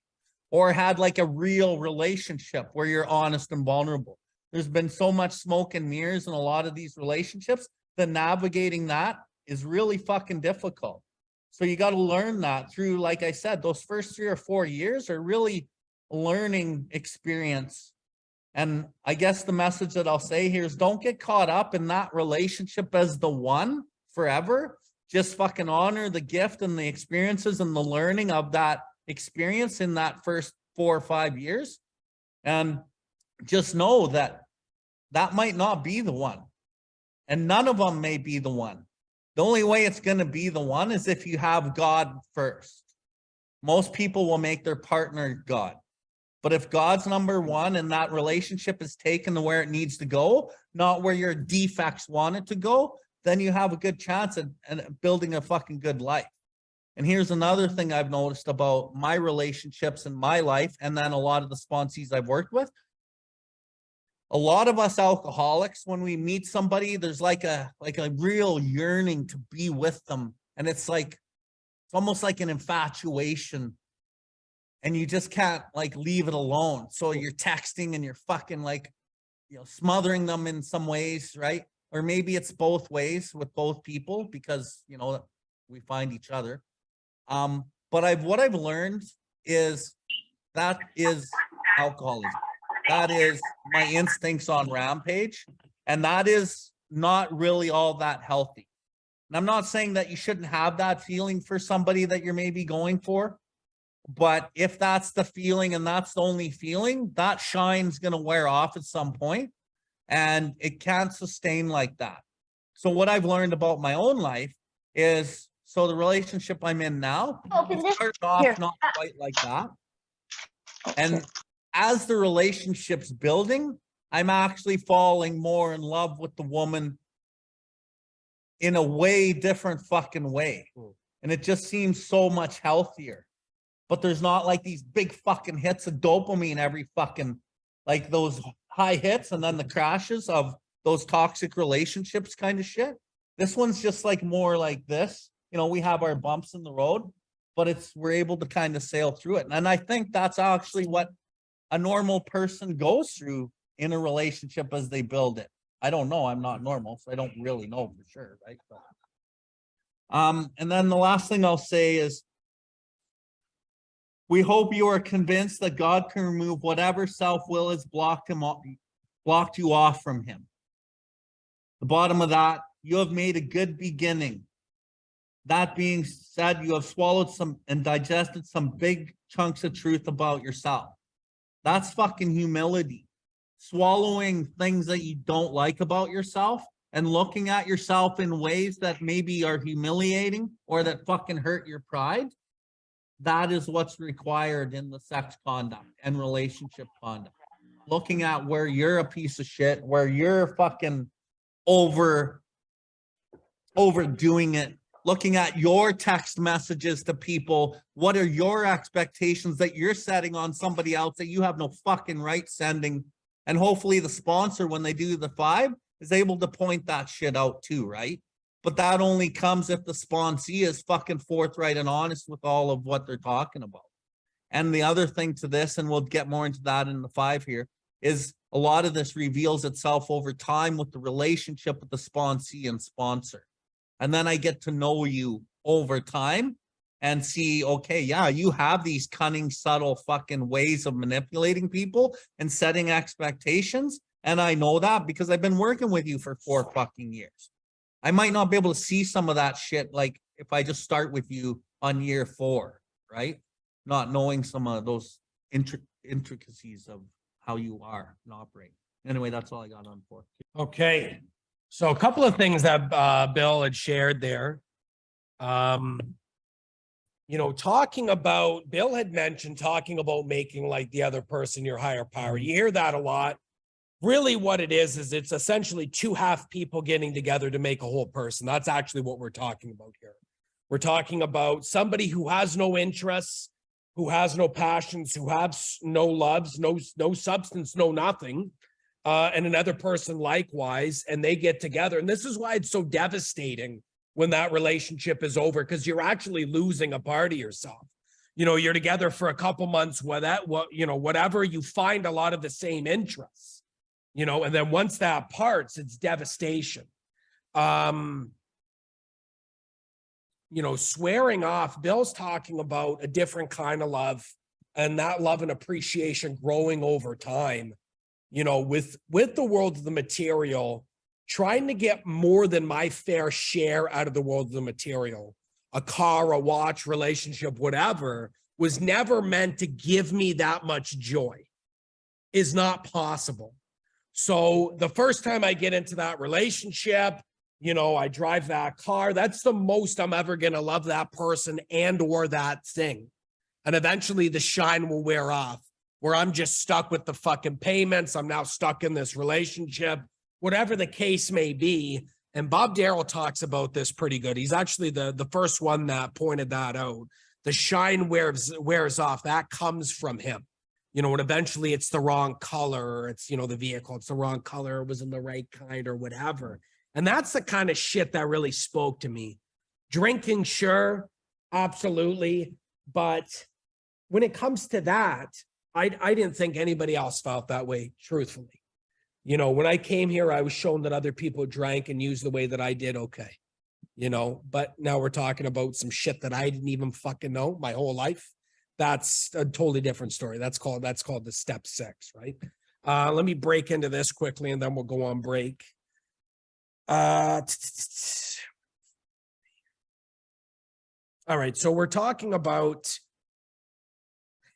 [SPEAKER 1] or had like a real relationship where you're honest and vulnerable. There's been so much smoke and mirrors in a lot of these relationships that navigating that is really fucking difficult. So you got to learn that through, like I said, those first 3 or 4 years are really a learning experience. And I guess the message that I'll say here is don't get caught up in that relationship as the one forever. Just fucking honor the gift and the experiences and the learning of that experience in that first 4 or 5 years. And just know that that might not be the one. And none of them may be the one. The only way it's going to be the one is if you have God first. Most people will make their partner God. But if God's number one and that relationship is taken to where it needs to go, not where your defects want it to go, then you have a good chance at building a fucking good life. And here's another thing I've noticed about my relationships in my life, and then a lot of the sponsees I've worked with. A lot of us alcoholics, when we meet somebody, there's like a real yearning to be with them. And it's almost like an infatuation. And you just can't leave it alone. So you're texting and you're fucking smothering them in some ways, right? Or maybe it's both ways with both people because, we find each other. But what I've learned is that is alcoholism. That is my instincts on rampage. And that is not really all that healthy. And I'm not saying that you shouldn't have that feeling for somebody that you're maybe going for. But if that's the feeling and that's the only feeling, that shine's going to wear off at some point, and it can't sustain like that. So what I've learned about my own life is, so the relationship I'm in now, it started off not quite like that. And as the relationship's building, I'm actually falling more in love with the woman in a way different fucking way. And it just seems so much healthier. But there's not these big fucking hits of dopamine every fucking, those high hits and then the crashes of those toxic relationships kind of shit. This one's just more like this. We have our bumps in the road, but we're able to kind of sail through it. And I think that's actually what a normal person goes through in a relationship as they build it. I don't know. I'm not normal, so I don't really know for sure, right? But, and then the last thing I'll say is, we hope you are convinced that God can remove whatever self-will has blocked you off from him. The bottom of that, you have made a good beginning. That being said, you have swallowed some and digested some big chunks of truth about yourself. That's fucking humility. swallowing things that you don't like about yourself and looking at yourself in ways that maybe are humiliating or that fucking hurt your pride, that is what's required in the sex conduct and relationship conduct. Looking at where you're a piece of shit, where you're fucking overdoing it, looking at your text messages to people. What are your expectations that you're setting on somebody else that you have no fucking right sending? And hopefully the sponsor, when they do the 5, is able to point that shit out too, right? But that only comes if the sponsee is fucking forthright and honest with all of what they're talking about. And the other thing to this, and we'll get more into that in the 5 here, is a lot of this reveals itself over time with the relationship with the sponsee and sponsor. And then I get to know you over time and see, okay, yeah, you have these cunning, subtle fucking ways of manipulating people and setting expectations. And I know that because I've been working with you for 4 fucking years. I might not be able to see some of that shit like if I just start with you on year 4, right? Not knowing some of those intricacies of how you are and operate. Anyway, that's all I got on 4.
[SPEAKER 2] Okay. So a couple of things that Bill had shared there. You know, Bill had mentioned talking about making like the other person your higher power. You hear that a lot. Really what it is it's essentially 2 half people getting together to make a whole person. That's actually what we're talking about here. We're talking about somebody who has no interests, who has no passions, who has no loves, no substance, no nothing, and another person likewise, and they get together. And this is why it's so devastating when that relationship is over, because you're actually losing a part of yourself. You know, you're together for a couple months, whatever, you find a lot of the same interests. You know, and then once that parts, it's devastation. You know, swearing off, Bill's talking about a different kind of love, and that love and appreciation growing over time. You know, with the world of the material, trying to get more than my fair share out of the world of the material, a car, a watch, relationship, whatever, was never meant to give me that much joy. Is not possible. So the first time I get into that relationship, you know, I drive that car, that's the most I'm ever going to love that person and or that thing. And eventually the shine will wear off, where I'm just stuck with the fucking payments. I'm now stuck in this relationship, whatever the case may be. And Bob Darrell talks about this pretty good. He's actually the first one that pointed that out. The shine wears off. That comes from him. You know, and eventually it's the wrong color, or it's, you know, the vehicle, it's the wrong color, it wasn't the right kind or whatever. And that's the kind of shit that really spoke to me. Drinking, sure, absolutely. But when it comes to that, I didn't think anybody else felt that way, truthfully. You know, when I came here, I was shown that other people drank and used the way that I did, okay. You know, but now we're talking about some shit that I didn't even fucking know my whole life. That's a totally different story. That's called the step 6, right? Let me break into this quickly and then we'll go on break. All right. So we're talking about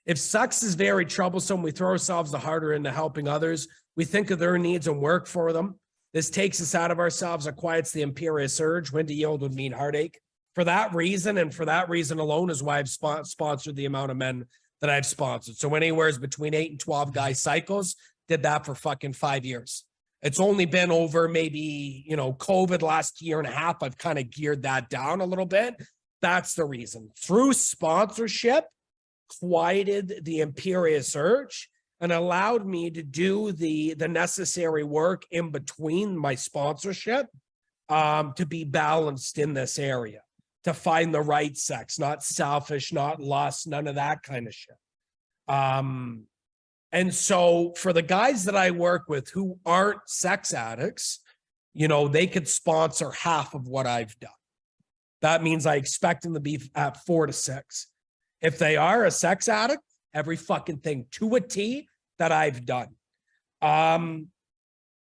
[SPEAKER 2] if sex is very troublesome, we throw ourselves the harder into helping others. We think of their needs and work for them. This takes us out of ourselves and quiets the imperious urge. When to yield would mean heartache. For that reason, and for that reason alone, is why I've sponsored the amount of men that I've sponsored. So anywhere between 8 and 12 guy cycles, did that for fucking 5 years. It's only been over maybe, you know, COVID last year and a half. I've kind of geared that down a little bit. That's the reason. Through sponsorship, quieted the imperious urge and allowed me to do the necessary work in between my sponsorship to be balanced in this area. To find the right sex, not selfish, not lust, none of that kind of shit. And so for the guys that I work with who aren't sex addicts, you know, they could sponsor half of what I've done. That means I expect them to be at 4 to 6. If they are a sex addict, every fucking thing to a T that I've done.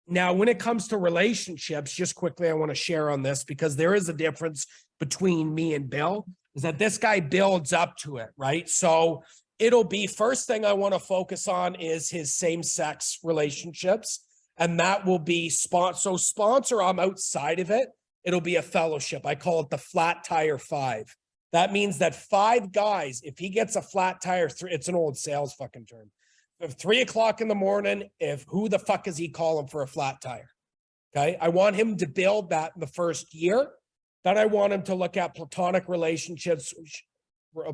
[SPEAKER 2] Now, when it comes to relationships, just quickly, I want to share on this because there is a difference between me and Bill, is that this guy builds up to it, right? So it'll be first thing I want to focus on is his same-sex relationships. And that will be so sponsor, I'm outside of it. It'll be a fellowship. I call it the flat tire 5. That means that 5 guys, if he gets a flat tire, it's an old sales fucking term. If 3 o'clock in the morning, who the fuck is he calling for a flat tire? Okay. I want him to build that in the first year. Then I want him to look at platonic relationships with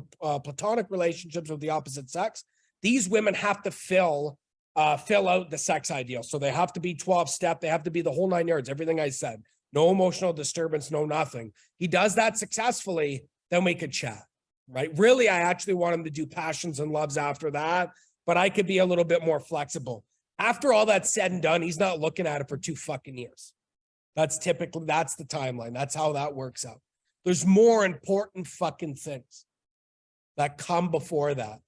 [SPEAKER 2] the opposite sex. These women have to fill out the sex ideal. So they have to be 12-step. They have to be the whole 9 yards, everything I said. No emotional disturbance, no nothing. He does that successfully, then we could chat, right? Really, I actually want him to do passions and loves after that, but I could be a little bit more flexible. After all that's said and done, he's not looking at it for 2 fucking years. That's the timeline. That's how that works out. There's more important fucking things that come before that.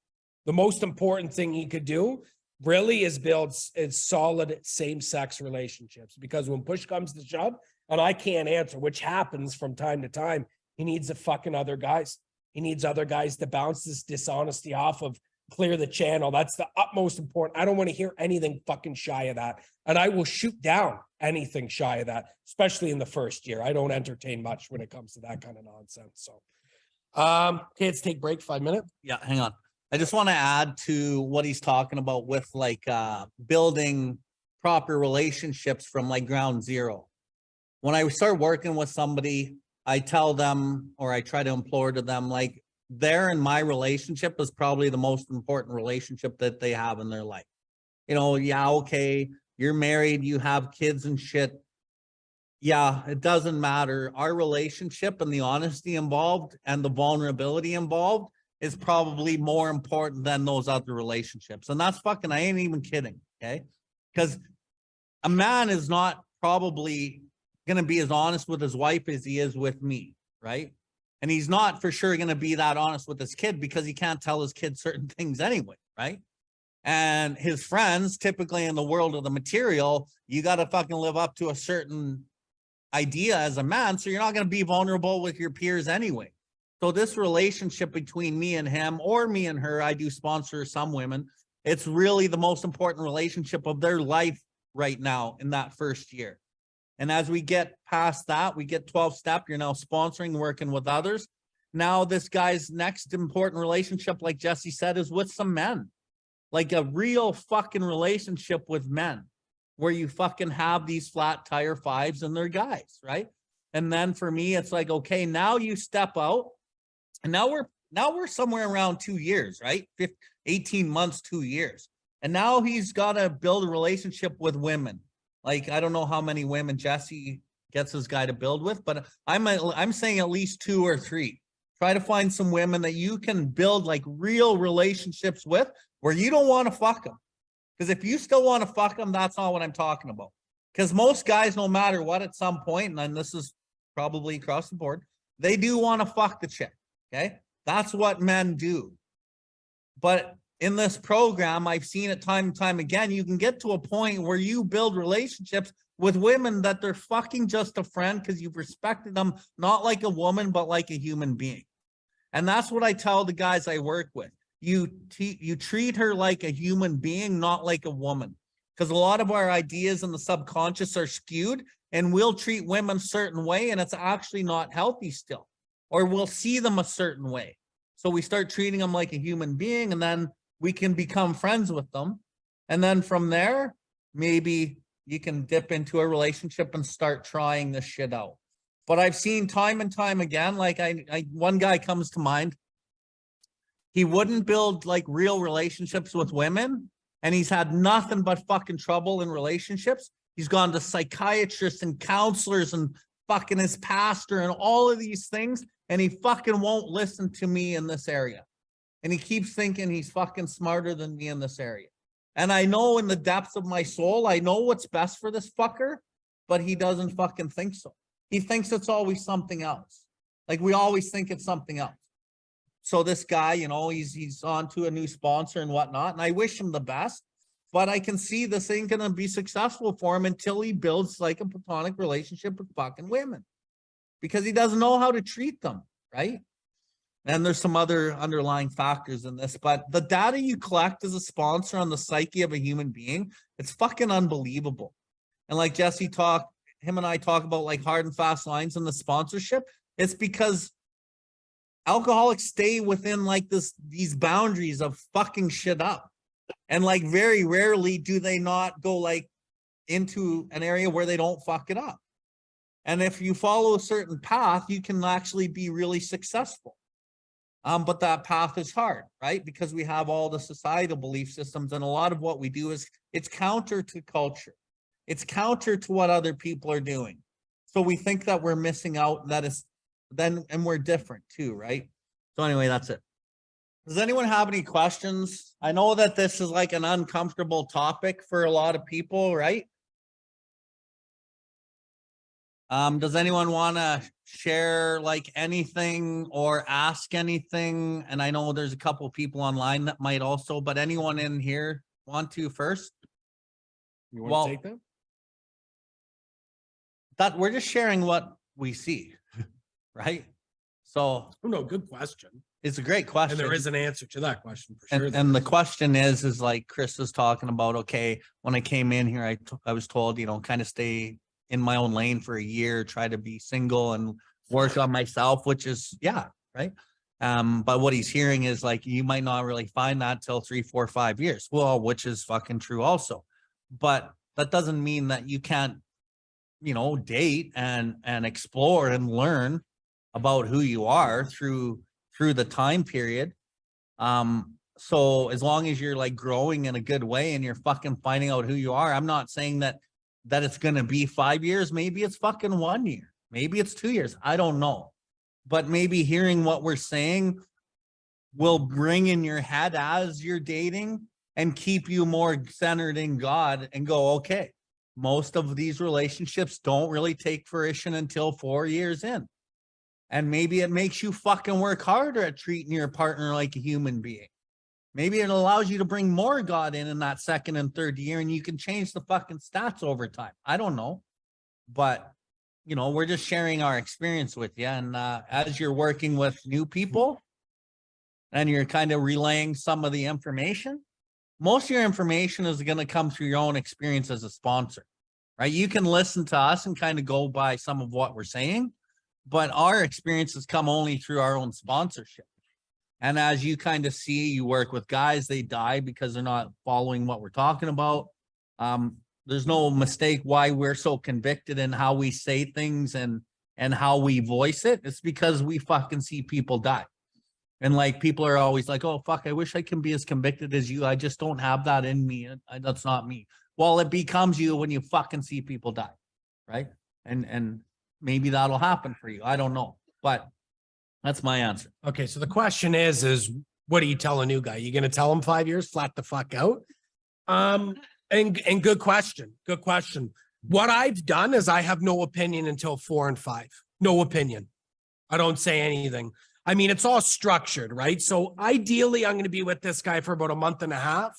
[SPEAKER 2] The most important thing he could do really is build solid same-sex relationships, because when push comes to shove and I can't answer, which happens from time to time, he needs other guys. He needs other guys to bounce this dishonesty off of, clear the channel. That's the utmost important. I don't want to hear anything fucking shy of that. And I will shoot down anything shy of that, especially in the first year. I don't entertain much when it comes to that kind of nonsense. So, okay, let's take a break, 5 minutes.
[SPEAKER 1] Yeah, hang on. I just want to add to what he's talking about with like building proper relationships from like ground zero. When I start working with somebody, I tell them, or I try to implore to them, like, their and my relationship is probably the most important relationship that they have in their life. You know, yeah, okay, you're married, you have kids and shit. Yeah, it doesn't matter. Our relationship and the honesty involved and the vulnerability involved is probably more important than those other relationships. And that's fucking, I ain't even kidding, okay? Because a man is not probably going to be as honest with his wife as he is with me, right? And he's not for sure going to be that honest with his kid, because he can't tell his kid certain things anyway, right? And his friends, typically in the world of the material, you got to fucking live up to a certain idea as a man, so you're not going to be vulnerable with your peers anyway. So this relationship between me and him, or me and her, I do sponsor some women, it's really the most important relationship of their life right now in that first year. And as we get past that, we get 12-step, you're now sponsoring, working with others. Now this guy's next important relationship, like Jesse said, is with some men. Like a real fucking relationship with men, where you fucking have these flat tire 5s and they're guys, right? And then for me, it's like, okay, now you step out, and now we're somewhere around 2 years, right? 18 months, 2 years. And now he's got to build a relationship with women. Like, I don't know how many women Jesse gets this guy to build with, but I'm saying at least 2 or 3. Try to find some women that you can build like real relationships with, where you don't want to fuck them. Because if you still want to fuck them, that's not what I'm talking about. Because most guys, no matter what, at some point, and this is probably across the board, they do want to fuck the chick. Okay, that's what men do. But in this program, I've seen it time and time again, you can get to a point where you build relationships with women that they're fucking just a friend, because you've respected them, not like a woman, but like a human being. And that's what I tell the guys I work with. You treat her like a human being, not like a woman. Because a lot of our ideas in the subconscious are skewed, and we'll treat women a certain way, and it's actually not healthy still. Or we'll see them a certain way. So we start treating them like a human being, and then we can become friends with them. And then from there, maybe you can dip into a relationship and start trying this shit out. But I've seen time and time again, like one guy comes to mind. He wouldn't build like real relationships with women, and he's had nothing but fucking trouble in relationships. He's gone to psychiatrists and counselors and fucking his pastor and all of these things, and he fucking won't listen to me in this area. And he keeps thinking he's fucking smarter than me in this area. And I know in the depths of my soul, I know what's best for this fucker, but he doesn't fucking think so. He thinks it's always something else. Like we always think it's something else. So this guy, you know, he's on to a new sponsor and whatnot, and I wish him the best, but I can see this ain't gonna be successful for him until he builds like a platonic relationship with fucking women, because he doesn't know how to treat them, right? And there's some other underlying factors in this, but the data you collect as a sponsor on the psyche of a human being, it's fucking unbelievable. And like Jesse him and I talk about like hard and fast lines in the sponsorship. It's because alcoholics stay within like these boundaries of fucking shit up. And like very rarely do they not go like into an area where they don't fuck it up. And if you follow a certain path, you can actually be really successful. But that path is hard, right? Because we have all the societal belief systems, and a lot of what we do is it's counter to culture. It's counter to what other people are doing. So we think that we're missing out, and we're different too, right? So anyway, that's it. Does anyone have any questions? I know that this is like an uncomfortable topic for a lot of people, right? Does anyone want to share like anything or ask anything? And I know there's a couple of people online that might also, but anyone in here want to first?
[SPEAKER 2] You want to take that?
[SPEAKER 1] That we're just sharing what we see, right? So,
[SPEAKER 2] Oh, no, good question.
[SPEAKER 1] It's a great question.
[SPEAKER 2] And there is an answer to that question for sure.
[SPEAKER 1] And the question is like Chris was talking about, okay, when I came in here, I was told, kind of stay in my own lane for a year, try to be single and work on myself, which is, yeah, right. But what he's hearing is like, you might not really find that till 3, 4, 5 years. Well, which is fucking true also. But that doesn't mean that you can't, date and explore and learn about who you are through the time period. So as long as you're like growing in a good way and you're fucking finding out who you are, I'm not saying that it's going to be 5 years. Maybe it's fucking 1 year. Maybe it's 2 years. I don't know. But maybe hearing what we're saying will bring in your head as you're dating and keep you more centered in God and go, okay, most of these relationships don't really take fruition until 4 years in. And maybe it makes you fucking work harder at treating your partner like a human being. Maybe it allows you to bring more God in that second and third year, and you can change the fucking stats over time. I don't know. But, we're just sharing our experience with you. And as you're working with new people and you're kind of relaying some of the information, most of your information is going to come through your own experience as a sponsor, right? You can listen to us and kind of go by some of what we're saying, but our experiences come only through our own sponsorship. And as you kind of see, you work with guys, they die because they're not following what we're talking about. There's no mistake why we're so convicted in how we say things and how we voice it. It's because we fucking see people die. And like, people are always like, oh, fuck, I wish I can be as convicted as you. I just don't have that in me. That's not me. Well, it becomes you when you fucking see people die, right? And maybe that'll happen for you. I don't know, but that's my answer.
[SPEAKER 2] Okay, so the question is what do you tell a new guy? You going to tell him 5 years, flat the fuck out? And good question. Good question. What I've done is I have no opinion until 4 and 5. No opinion. I don't say anything. I mean, it's all structured, right? So ideally, I'm going to be with this guy for about a month and a half.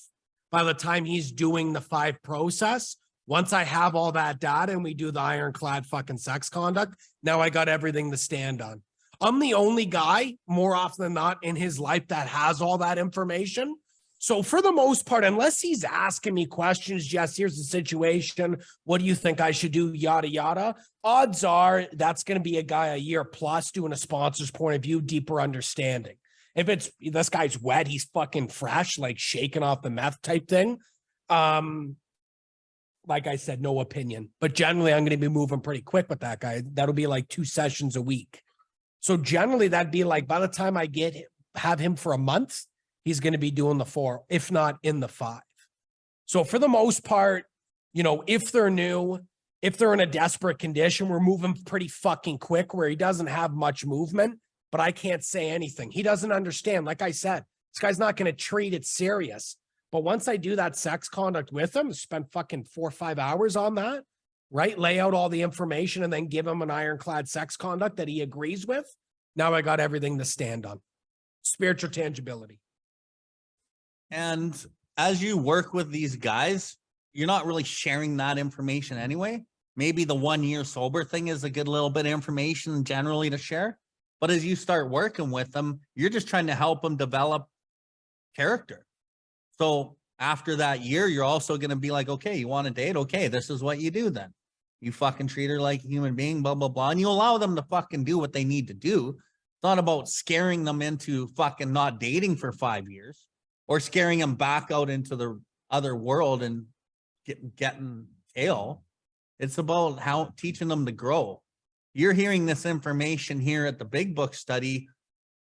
[SPEAKER 2] By the time he's doing the 5 process, once I have all that data and we do the ironclad fucking sex conduct, now I got everything to stand on. I'm the only guy, more often than not, in his life that has all that information. So for the most part, unless he's asking me questions, Jess, here's the situation. What do you think I should do? Yada, yada. Odds are that's going to be a guy a year plus doing a sponsor's point of view, deeper understanding. If it's this guy's wet, he's fucking fresh, like shaking off the meth type thing. Like I said, no opinion. But generally, I'm going to be moving pretty quick with that guy. That'll be like 2 sessions a week. So generally, that'd be like by the time I have him for a month, he's going to be doing the 4, if not in the 5. So for the most part, if they're new, if they're in a desperate condition, we're moving pretty fucking quick where he doesn't have much movement, but I can't say anything. He doesn't understand. Like I said, this guy's not going to treat it serious. But once I do that sex conduct with him, spend fucking 4 or 5 hours on that, right? Lay out all the information and then give him an ironclad sex conduct that he agrees with. Now I got everything to stand on. Spiritual tangibility.
[SPEAKER 1] And as you work with these guys, you're not really sharing that information anyway. Maybe the 1 year sober thing is a good little bit of information generally to share. But as you start working with them, you're just trying to help them develop character. So after that year, you're also going to be like, okay, you want to date? Okay, this is what you do then. You fucking treat her like a human being, blah, blah, blah. And you allow them to fucking do what they need to do. It's not about scaring them into fucking not dating for 5 years or scaring them back out into the other world and getting tail. It's about how teaching them to grow. You're hearing this information here at the Big Book Study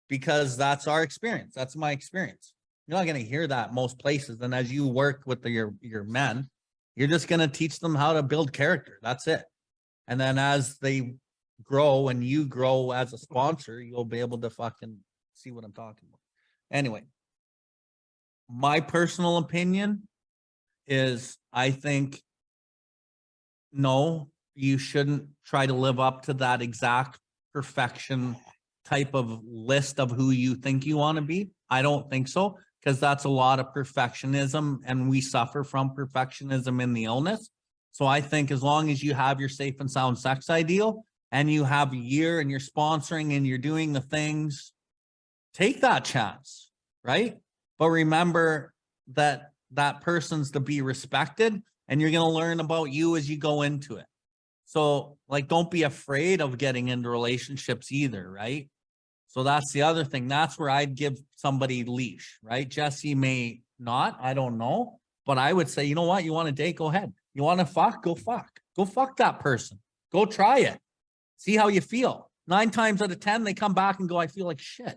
[SPEAKER 1] because that's our experience. That's my experience. You're not going to hear that most places. And as you work with your men, you're just going to teach them how to build character. That's it. And then as they grow and you grow as a sponsor, you'll be able to fucking see what I'm talking about. Anyway, my personal opinion is I think, no, you shouldn't try to live up to that exact perfection type of list of who you think you want to be. I don't think so, because that's a lot of perfectionism and we suffer from perfectionism in the illness. So I think as long as you have your safe and sound sex ideal and you have a year and you're sponsoring and you're doing the things, take that chance, right? But remember that that person's to be respected and you're going to learn about you as you go into it. So like, don't be afraid of getting into relationships either, right? So that's the other thing. That's where I'd give somebody leash, right? Jesse may not, I don't know, but I would say, you know what? You want to date? Go ahead. You want to fuck? Go fuck. Go fuck that person. Go try it. See how you feel. 9 times out of 10, they come back and go, I feel like shit.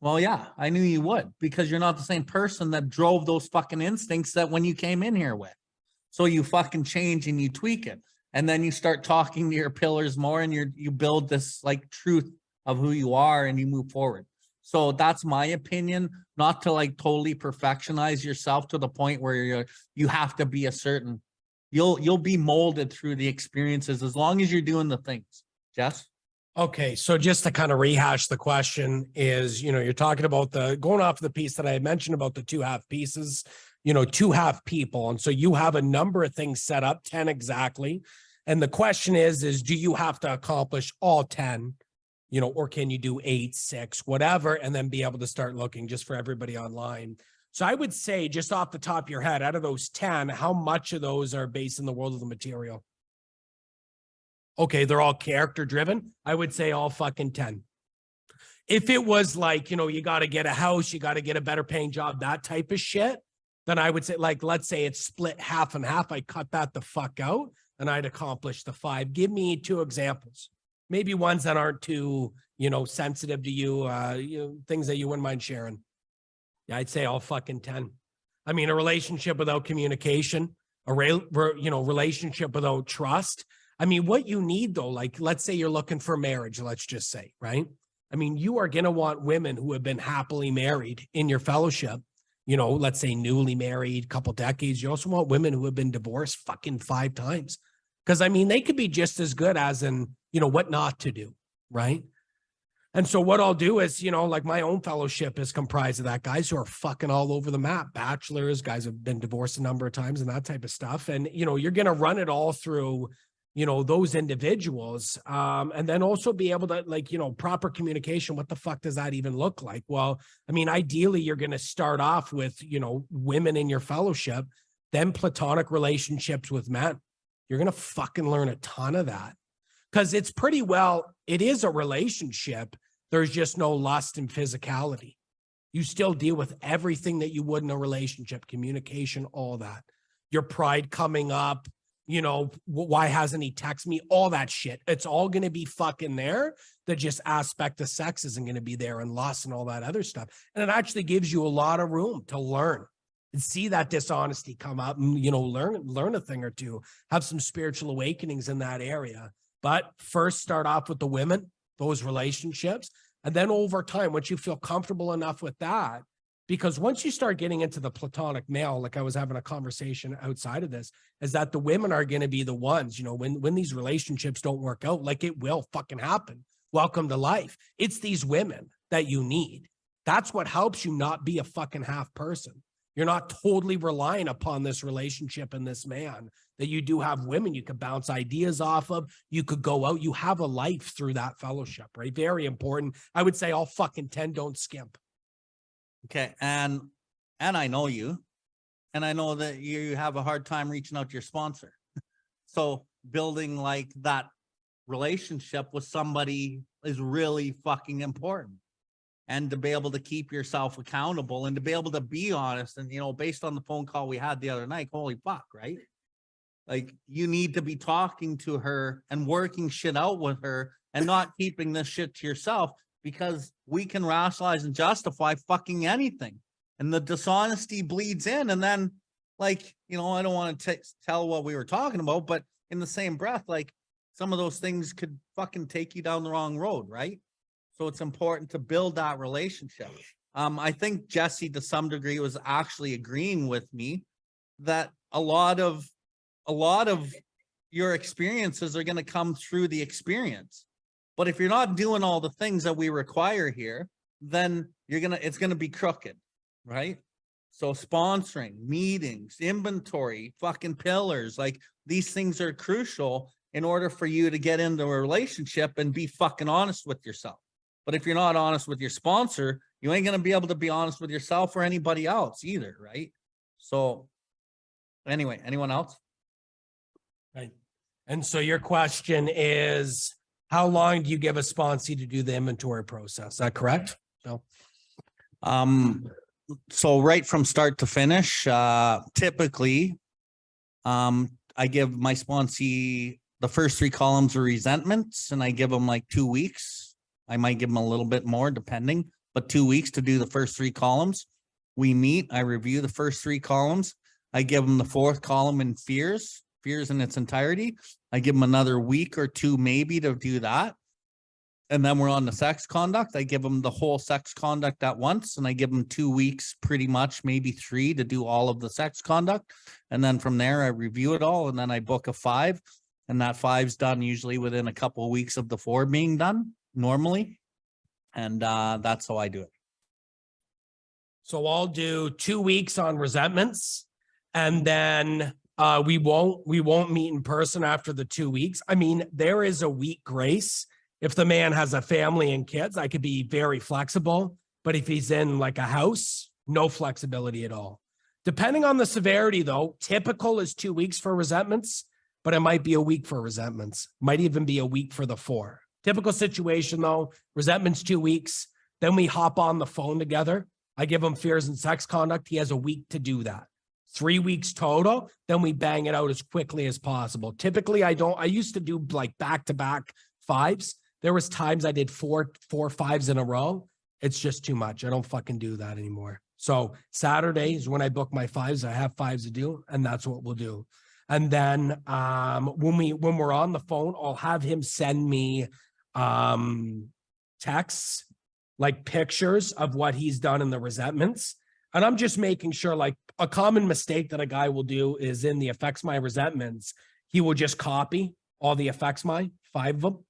[SPEAKER 1] Well, yeah, I knew you would, because you're not the same person that drove those fucking instincts that when you came in here with. So you fucking change and you tweak it. And then you start talking to your pillars more and you build this like truth of who you are and you move forward. So that's my opinion, not to like totally perfectionize yourself to the point where you have to be a certain, you'll be molded through the experiences as long as you're doing the things. Jess?
[SPEAKER 2] Okay, so just to kind of rehash the question is, you're talking about going off the piece that I had mentioned about the 2 half pieces, 2 half people. And so you have a number of things set up, 10 exactly. And the question is do you have to accomplish all 10, or can you do 8, 6, whatever, and then be able to start looking just for everybody online? So I would say just off the top of your head, out of those 10, how much of those are based in the world of the material? Okay, they're all character driven. I would say all fucking 10. If it was like, you got to get a house, you got to get a better paying job, that type of shit, then I would say, like, let's say it's split half and half. I cut that the fuck out and I'd accomplish the 5. Give me 2 examples. Maybe ones that aren't too, sensitive to you, things that you wouldn't mind sharing. Yeah, I'd say all fucking 10. I mean, a relationship without communication, relationship without trust. I mean, what you need though, like, let's say you're looking for marriage, let's just say, right? I mean, you are going to want women who have been happily married in your fellowship, let's say newly married, couple decades. You also want women who have been divorced fucking 5 times. Because I mean, they could be just as good as in, what not to do, right? And so what I'll do is, like my own fellowship is comprised of that, guys who are fucking all over the map, bachelors, guys who have been divorced a number of times and that type of stuff. And, you're going to run it all through, those individuals, and then also be able to like, proper communication. What the fuck does that even look like? Well, I mean, ideally you're going to start off with, women in your fellowship, then platonic relationships with men. You're going to fucking learn a ton of that because it is a relationship. There's just no lust and physicality. You still deal with everything that you would in a relationship, communication, all that. Your pride coming up, why hasn't he texted me? All that shit. It's all going to be fucking there. The just aspect of sex isn't going to be there, and lust and all that other stuff. And it actually gives you a lot of room to learn and see that dishonesty come up and, learn a thing or two, have some spiritual awakenings in that area. But first start off with the women, those relationships. And then over time, once you feel comfortable enough with that, because once you start getting into the platonic male, like I was having a conversation outside of this, is that the women are going to be the ones, when these relationships don't work out, like it will fucking happen. Welcome to life. It's these women that you need. That's what helps you not be a fucking half person. You're not totally relying upon this relationship and this man, that you do have women you could bounce ideas off of. You could go out. You have a life through that fellowship, right? Very important. I would say all fucking 10 don't skimp.
[SPEAKER 1] Okay. And I know you, and I know that you have a hard time reaching out to your sponsor. So building like that relationship with somebody is really fucking important. And to be able to keep yourself accountable and to be able to be honest. And, you know, based on the phone call we had the other night, holy fuck, right? Like, you need to be talking to her and working shit out with her and not keeping this shit to yourself, because we can rationalize and justify fucking anything. And the dishonesty bleeds in. And then, like, you know, I don't want to tell what we were talking about, but in the same breath, like, some of those things could fucking take you down the wrong road, right? So it's important to build that relationship. I think Jesse, to some degree, was actually agreeing with me that a lot of your experiences are going to come through the experience. But if you're not doing all the things that we require here, then it's going to be crooked, right? So sponsoring, meetings, inventory, fucking pillars, like, these things are crucial in order for you to get into a relationship and be fucking honest with yourself. But if you're not honest with your sponsor, you ain't going to be able to be honest with yourself or anybody else either, right? So anyway, anyone else?
[SPEAKER 2] Right. And so your question is, how long do you give a sponsee to do the inventory process? Is that correct? So,
[SPEAKER 1] so right from start to finish, typically, I give my sponsee the first 3 columns of resentments, and I give them like 2 weeks. I might give them a little bit more depending, but 2 weeks to do the first 3 columns. We meet, I review the first 3 columns. I give them the 4th column in fears in its entirety. I give them another week or 2 maybe to do that. And then we're on the sex conduct. I give them the whole sex conduct at once, and I give them 2 weeks, pretty much, maybe 3, to do all of the sex conduct. And then from there, I review it all, and then I book a 5, and that 5's done usually within a couple of weeks of the 4 being done normally. And that's how I do it.
[SPEAKER 2] So I'll do 2 weeks on resentments, and then we won't meet in person after the 2 weeks. I mean, there is a week grace. If the man has a family and kids, I could be very flexible. But if he's in like a house, no flexibility at all. Depending on the severity, though, typical is 2 weeks for resentments, but it might be a week for resentments. Might even be a week for the 4. Typical situation, though, resentments 2 weeks. Then we hop on the phone together. I give him fears and sex conduct. He has a week to do that. 3 weeks total. Then we bang it out as quickly as possible. Typically, I used to do like back-to-back 5s. There was times I did four 5s in a row. It's just too much. I don't fucking do that anymore. So Saturdays, when I book my 5s, I have 5s to do, and that's what we'll do. And then when we're on the phone, I'll have him send me texts, like pictures of what he's done in the resentments. And I'm just making sure, like, a common mistake that a guy will do is in the affects my resentments, he will just copy all the affects my 5 of them,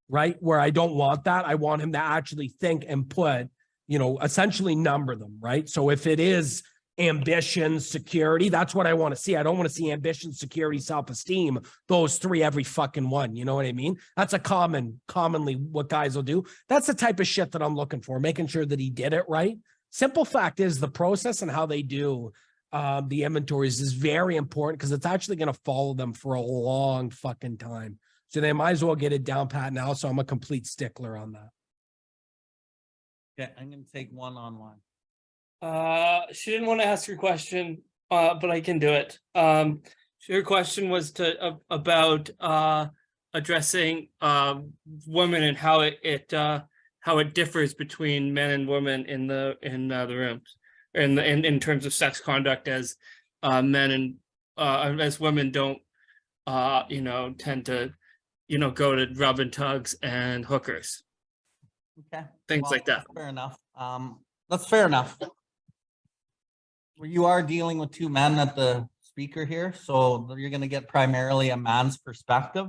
[SPEAKER 2] right? Where I don't want that. I want him to actually think and put, you know, essentially number them, right? So if it is ambition, security, that's what I want to see. I don't want to see ambition, security, self-esteem, those 3 every fucking one. You know what I mean? That's a commonly what guys will do. That's the type of shit that I'm looking for, making sure that he did it right. Simple fact is the process and how they do the inventories is very important, because it's actually going to follow them for a long fucking time. So they might as well get it down pat now. So I'm a complete stickler on that.
[SPEAKER 1] Yeah, I'm going to take one online.
[SPEAKER 3] She didn't want to ask her question, but I can do it. Her question was about addressing women and how it differs between men and women in the rooms, in terms of sex conduct, as men and as women don't tend to go to rub and tugs and hookers.
[SPEAKER 1] Okay.
[SPEAKER 3] Things like that.
[SPEAKER 1] Fair enough. That's fair enough. You are dealing with 2 men at the speaker here, so you're going to get primarily a man's perspective.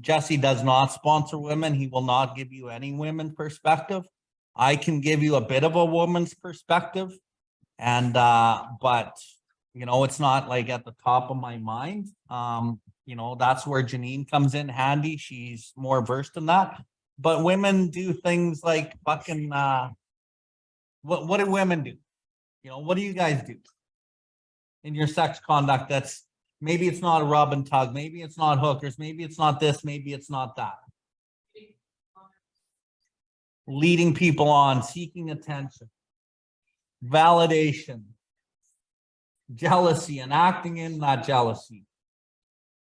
[SPEAKER 1] Jesse does not sponsor women. He will not give you any women perspective. I can give you a bit of a woman's perspective, And, but, you know, it's not like at the top of my mind. You know, that's where Janine comes in handy. She's more versed in that. But women do things like fucking, what do women do? You know, what do you guys do in your sex conduct? That's, maybe it's not a rub and tug, maybe it's not hookers, maybe it's not this, maybe it's not that. Leading people on, seeking attention, validation, jealousy, and acting in that jealousy.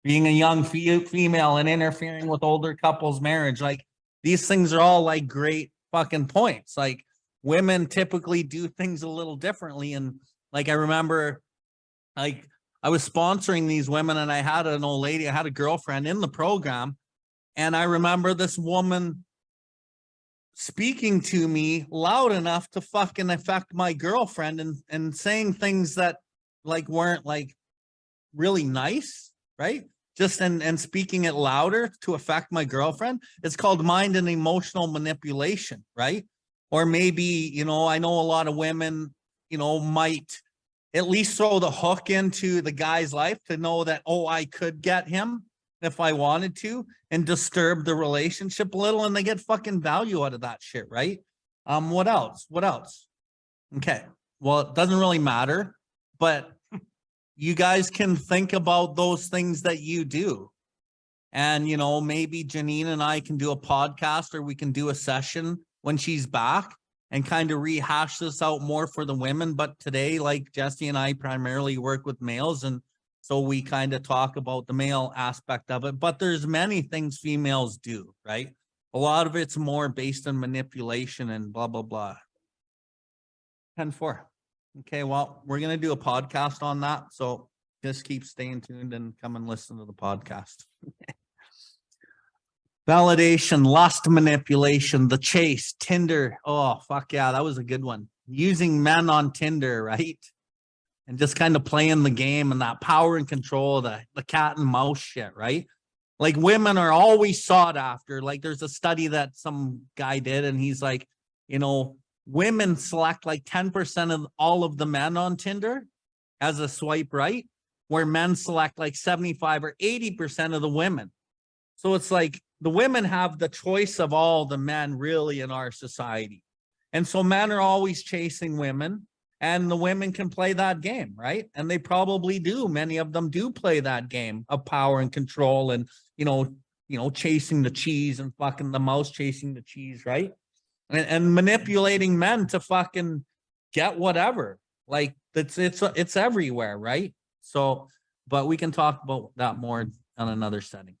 [SPEAKER 1] Being a young female and interfering with older couples' marriage. Like, these things are all like great fucking points. Like, women typically do things a little differently. And like, I remember, like, I was sponsoring these women and I had an old lady, I had a girlfriend in the program. And I remember this woman speaking to me loud enough to fucking affect my girlfriend and saying things that like weren't like really nice, right? Just and speaking it louder to affect my girlfriend. It's called mind and emotional manipulation, right? Or maybe, you know, I know a lot of women, you know, might at least throw the hook into the guy's life to know that, oh, I could get him if I wanted to, and disturb the relationship a little, and they get fucking value out of that shit, right? What else? What else? Okay, well, it doesn't really matter, but you guys can think about those things that you do. And, you know, maybe Janine and I can do a podcast, or we can do a session when she's back and kind of rehash this out more for the women. But today, like, Jesse and I primarily work with males, and so we kind of talk about the male aspect of it. But there's many things females do, right? A lot of it's more based on manipulation and blah, blah, blah. 10-4. Okay, well, we're going to do a podcast on that. So just keep staying tuned and come and listen to the podcast. Validation, lust manipulation, the chase, Tinder. Oh, fuck yeah, that was a good one. Using men on Tinder, right? And just kind of playing the game and that power and control, the cat and mouse shit, right? Like, women are always sought after. Like, there's a study that some guy did, and he's like, you know, women select like 10% of all of the men on Tinder as a swipe right, where men select like 75 or 80% of the women. So it's like the women have the choice of all the men really in our society. And so men are always chasing women, and the women can play that game, right? And they probably do. Many of them do play that game of power and control, and, you know, chasing the cheese and fucking the mouse chasing the cheese, right? And manipulating men to fucking get whatever. Like, it's everywhere, right? So, but we can talk about that more on another setting.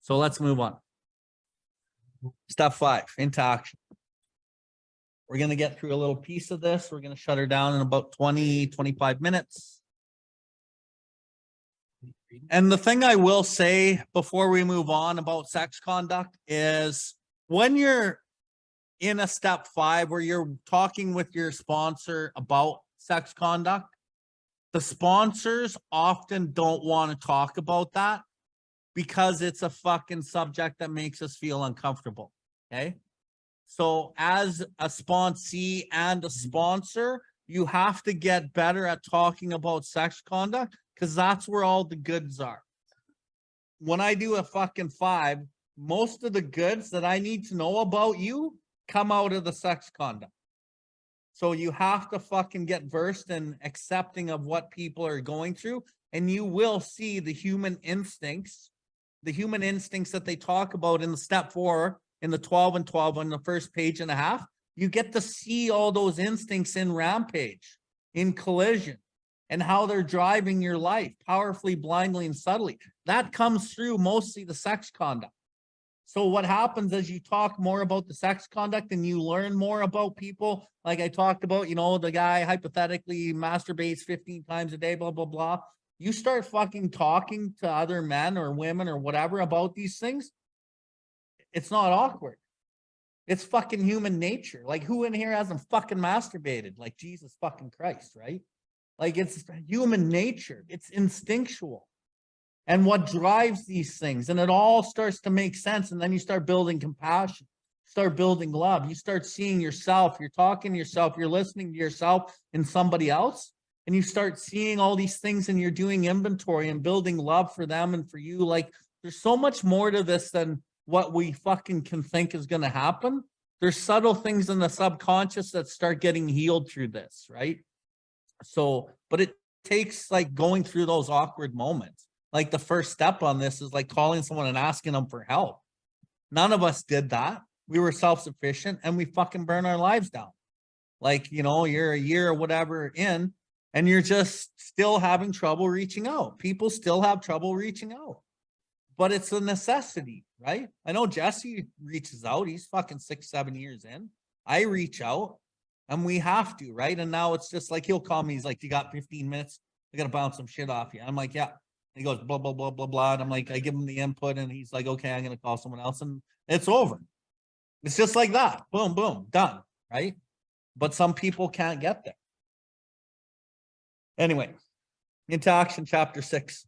[SPEAKER 1] So let's move on. Step 5, into action. We're going to get through a little piece of this. We're going to shut her down in about 20, 25 minutes. And the thing I will say before we move on about sex conduct is, when you're in a step 5 where you're talking with your sponsor about sex conduct, the sponsors often don't want to talk about that because it's a fucking subject that makes us feel uncomfortable. Okay. So as a sponsee and a sponsor, you have to get better at talking about sex conduct, because that's where all the goods are. When I do a fucking 5, most of the goods that I need to know about you come out of the sex conduct. So you have to fucking get versed in accepting of what people are going through, and you will see the human instincts that they talk about in the step 4, in the 12 and 12 on the first page and a half. You get to see all those instincts in rampage, in collision, and how they're driving your life powerfully, blindly, and subtly. That comes through mostly the sex conduct. So what happens as you talk more about the sex conduct and you learn more about people, like I talked about, you know, the guy hypothetically masturbates 15 times a day, blah, blah, blah. You start fucking talking to other men or women or whatever about these things. It's not awkward. It's fucking human nature. Like, who in here hasn't fucking masturbated? Like, Jesus fucking Christ, right? Like, it's human nature. It's instinctual. And what drives these things, and it all starts to make sense. And then you start building compassion. start building love. You start seeing yourself, you're talking to yourself, you're listening to yourself and somebody else, and you start seeing all these things and you're doing inventory and building love for them and for you. Like, there's so much more to this than what we fucking can think is going to happen. There's subtle things in the subconscious that start getting healed through this, right? So, but it takes like going through those awkward moments. Like the first step on this is like calling someone and asking them for help. None of us did that. We were self-sufficient and we fucking burn our lives down. Like, you know, you're a year or whatever in, and you're just still having trouble reaching out. People still have trouble reaching out, but it's a necessity, right? I know Jesse reaches out. He's fucking 6-7 years in. I reach out and we have to, right? And now it's just like, he'll call me. He's like, you got 15 minutes? I got to bounce some shit off you. I'm like, yeah. And he goes, blah, blah, blah, blah, blah. And I'm like, I give him the input and he's like, okay, I'm going to call someone else. And it's over. It's just like that. Boom, boom, done, right? But some people can't get there. Anyway, into action, chapter 6.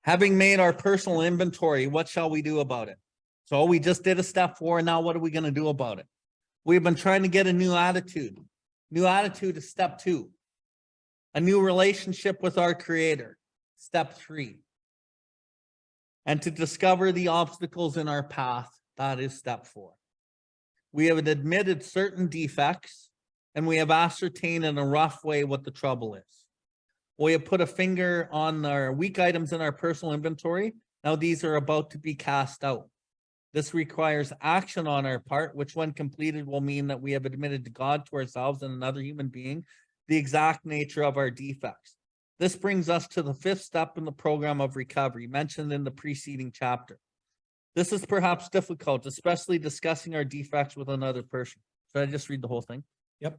[SPEAKER 1] Having made our personal inventory, what shall we do about it? So we just did a step 4. And now what are we going to do about it? We've been trying to get a new attitude. New attitude is step 2. A new relationship with our Creator, step 3. And to discover the obstacles in our path, that is step 4. We have admitted certain defects and we have ascertained in a rough way what the trouble is. We have put a finger on our weak items in our personal inventory. Now these are about to be cast out. This requires action on our part, which when completed will mean that we have admitted to God, to ourselves, and another human being the exact nature of our defects. This brings us to the 5th step in the program of recovery mentioned in the preceding chapter. This is perhaps difficult, especially discussing our defects with another person. Should I just read the whole thing?
[SPEAKER 2] Yep.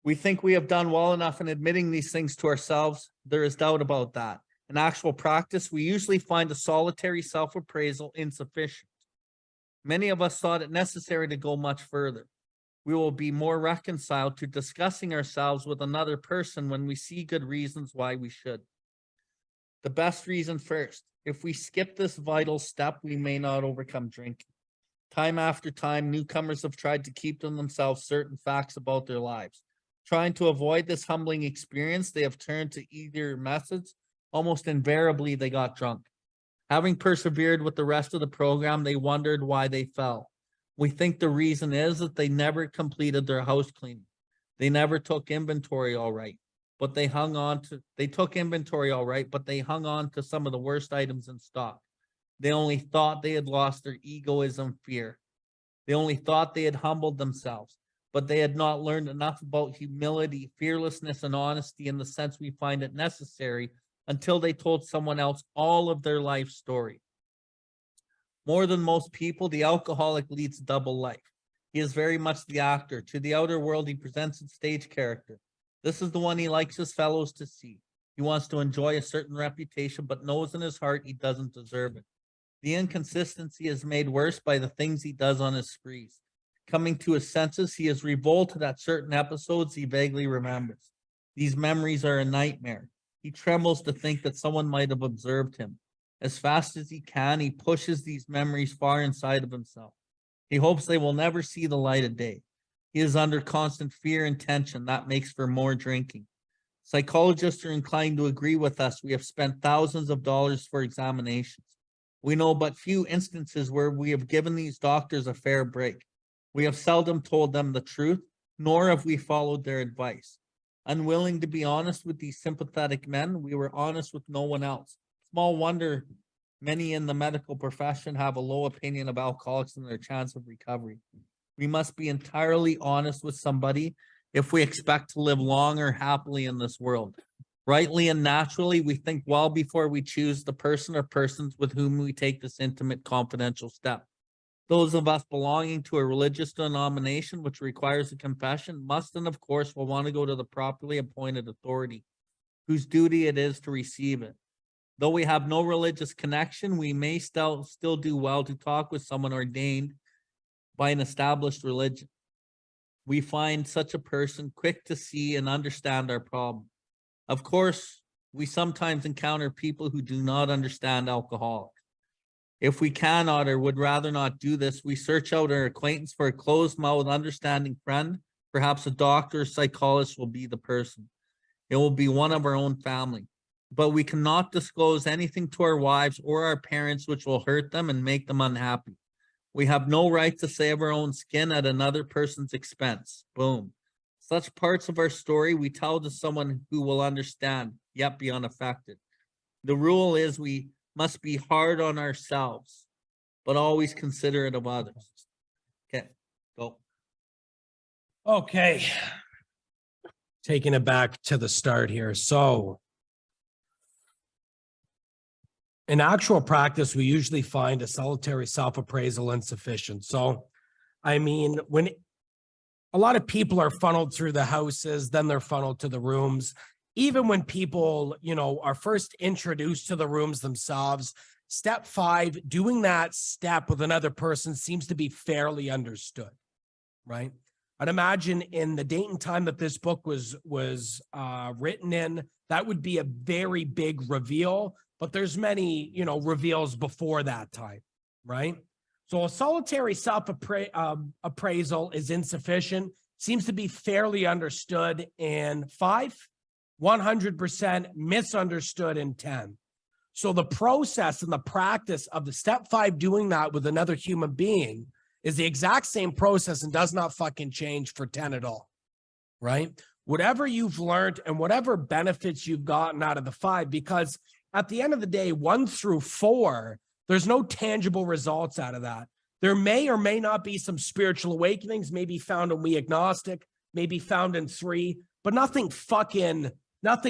[SPEAKER 1] We think we have done well enough in admitting these things to ourselves. There is doubt about that. In actual practice, we usually find a solitary self-appraisal insufficient. Many of us thought it necessary to go much further. We will be more reconciled to discussing ourselves with another person when we see good reasons why we should. The best reason first. If we skip this vital step, we may not overcome drinking. Time after time, newcomers have tried to keep to themselves certain facts about their lives. Trying to avoid this humbling experience, they have turned to either methods. Almost invariably, they got drunk. Having persevered with the rest of the program, they wondered why they fell. We think the reason is that they never completed their house cleaning. They never took inventory all right, but they took inventory all right, but they hung on to some of the worst items in stock. They only thought they had lost their egoism, fear. They only thought they had humbled themselves, but they had not learned enough about humility, fearlessness, and honesty in the sense we find it necessary until they told someone else all of their life story. More than most people, the alcoholic leads a double life. He is very much the actor. To the outer world, he presents a stage character. This is the one he likes his fellows to see. He wants to enjoy a certain reputation, but knows in his heart he doesn't deserve it. The inconsistency is made worse by the things he does on his sprees. Coming to his senses, he is revolted at certain episodes he vaguely remembers. These memories are a nightmare. He trembles to think that someone might have observed him. As fast as he can, he pushes these memories far inside of himself. He hopes they will never see the light of day. He is under constant fear and tension. That makes for more drinking. Psychologists are inclined to agree with us. We have spent thousands of dollars for examinations. We know but few instances where we have given these doctors a fair break. We have seldom told them the truth, nor have we followed their advice. Unwilling to be honest with these sympathetic men, we were honest with no one else. Small wonder many in the medical profession have a low opinion of alcoholics and their chance of recovery. We must be entirely honest with somebody if we expect to live long or happily in this world. Rightly and naturally, we think well before we choose the person or persons with whom we take this intimate confidential step. Those of us belonging to a religious denomination which requires a confession must and of course will want to go to the properly appointed authority, whose duty it is to receive it. Though we have no religious connection, we may still do well to talk with someone ordained by an established religion. We find such a person quick to see and understand our problem. Of course, we sometimes encounter people who do not understand alcoholics. If we cannot or would rather not do this, we search out our acquaintance for a closed-mouthed, understanding friend. Perhaps a doctor or psychologist will be the person. It will be one of our own family. But we cannot disclose anything to our wives or our parents which will hurt them and make them unhappy. We have no right to save our own skin at another person's expense. Boom. Such parts of our story we tell to someone who will understand, yet be unaffected. The rule is we must be hard on ourselves, but always considerate of others. Okay, go.
[SPEAKER 2] Okay. Taking it back to the start here. So in actual practice, we usually find a solitary self-appraisal insufficient. So, I mean, when a lot of people are funneled through the houses, then they're funneled to the rooms. Even when people, you know, are first introduced to the rooms themselves, step 5, doing that step with another person seems to be fairly understood, right? I'd imagine in the date and time that this book was written in, that would be a very big reveal, but there's many, you know, reveals before that time, right? So a solitary self-appraisal is insufficient, seems to be fairly understood in 5, 100% misunderstood in 10. So the process and the practice of the step 5 doing that with another human being is the exact same process and does not fucking change for 10 at all, right? Whatever you've learned and whatever benefits you've gotten out of the 5, because at the end of the day, 1 through 4, there's no tangible results out of that. There may or may not be some spiritual awakenings, maybe found in We Agnostic, maybe found in 3, but nothing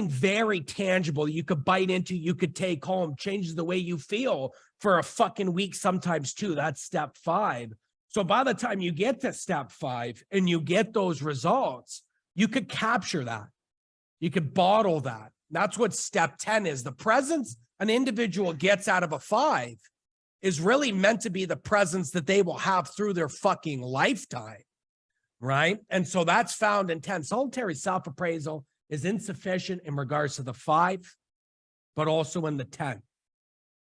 [SPEAKER 2] very tangible you could bite into, you could take home, changes the way you feel for a fucking week, sometimes 2. That's step 5. So by the time you get to step 5 and you get those results, you could capture that. You could bottle that. That's what step 10 is. The presence an individual gets out of a 5 is really meant to be the presence that they will have through their fucking lifetime, right? And so that's found in 10. Solitary self-appraisal is insufficient in regards to the 5, but also in the 10.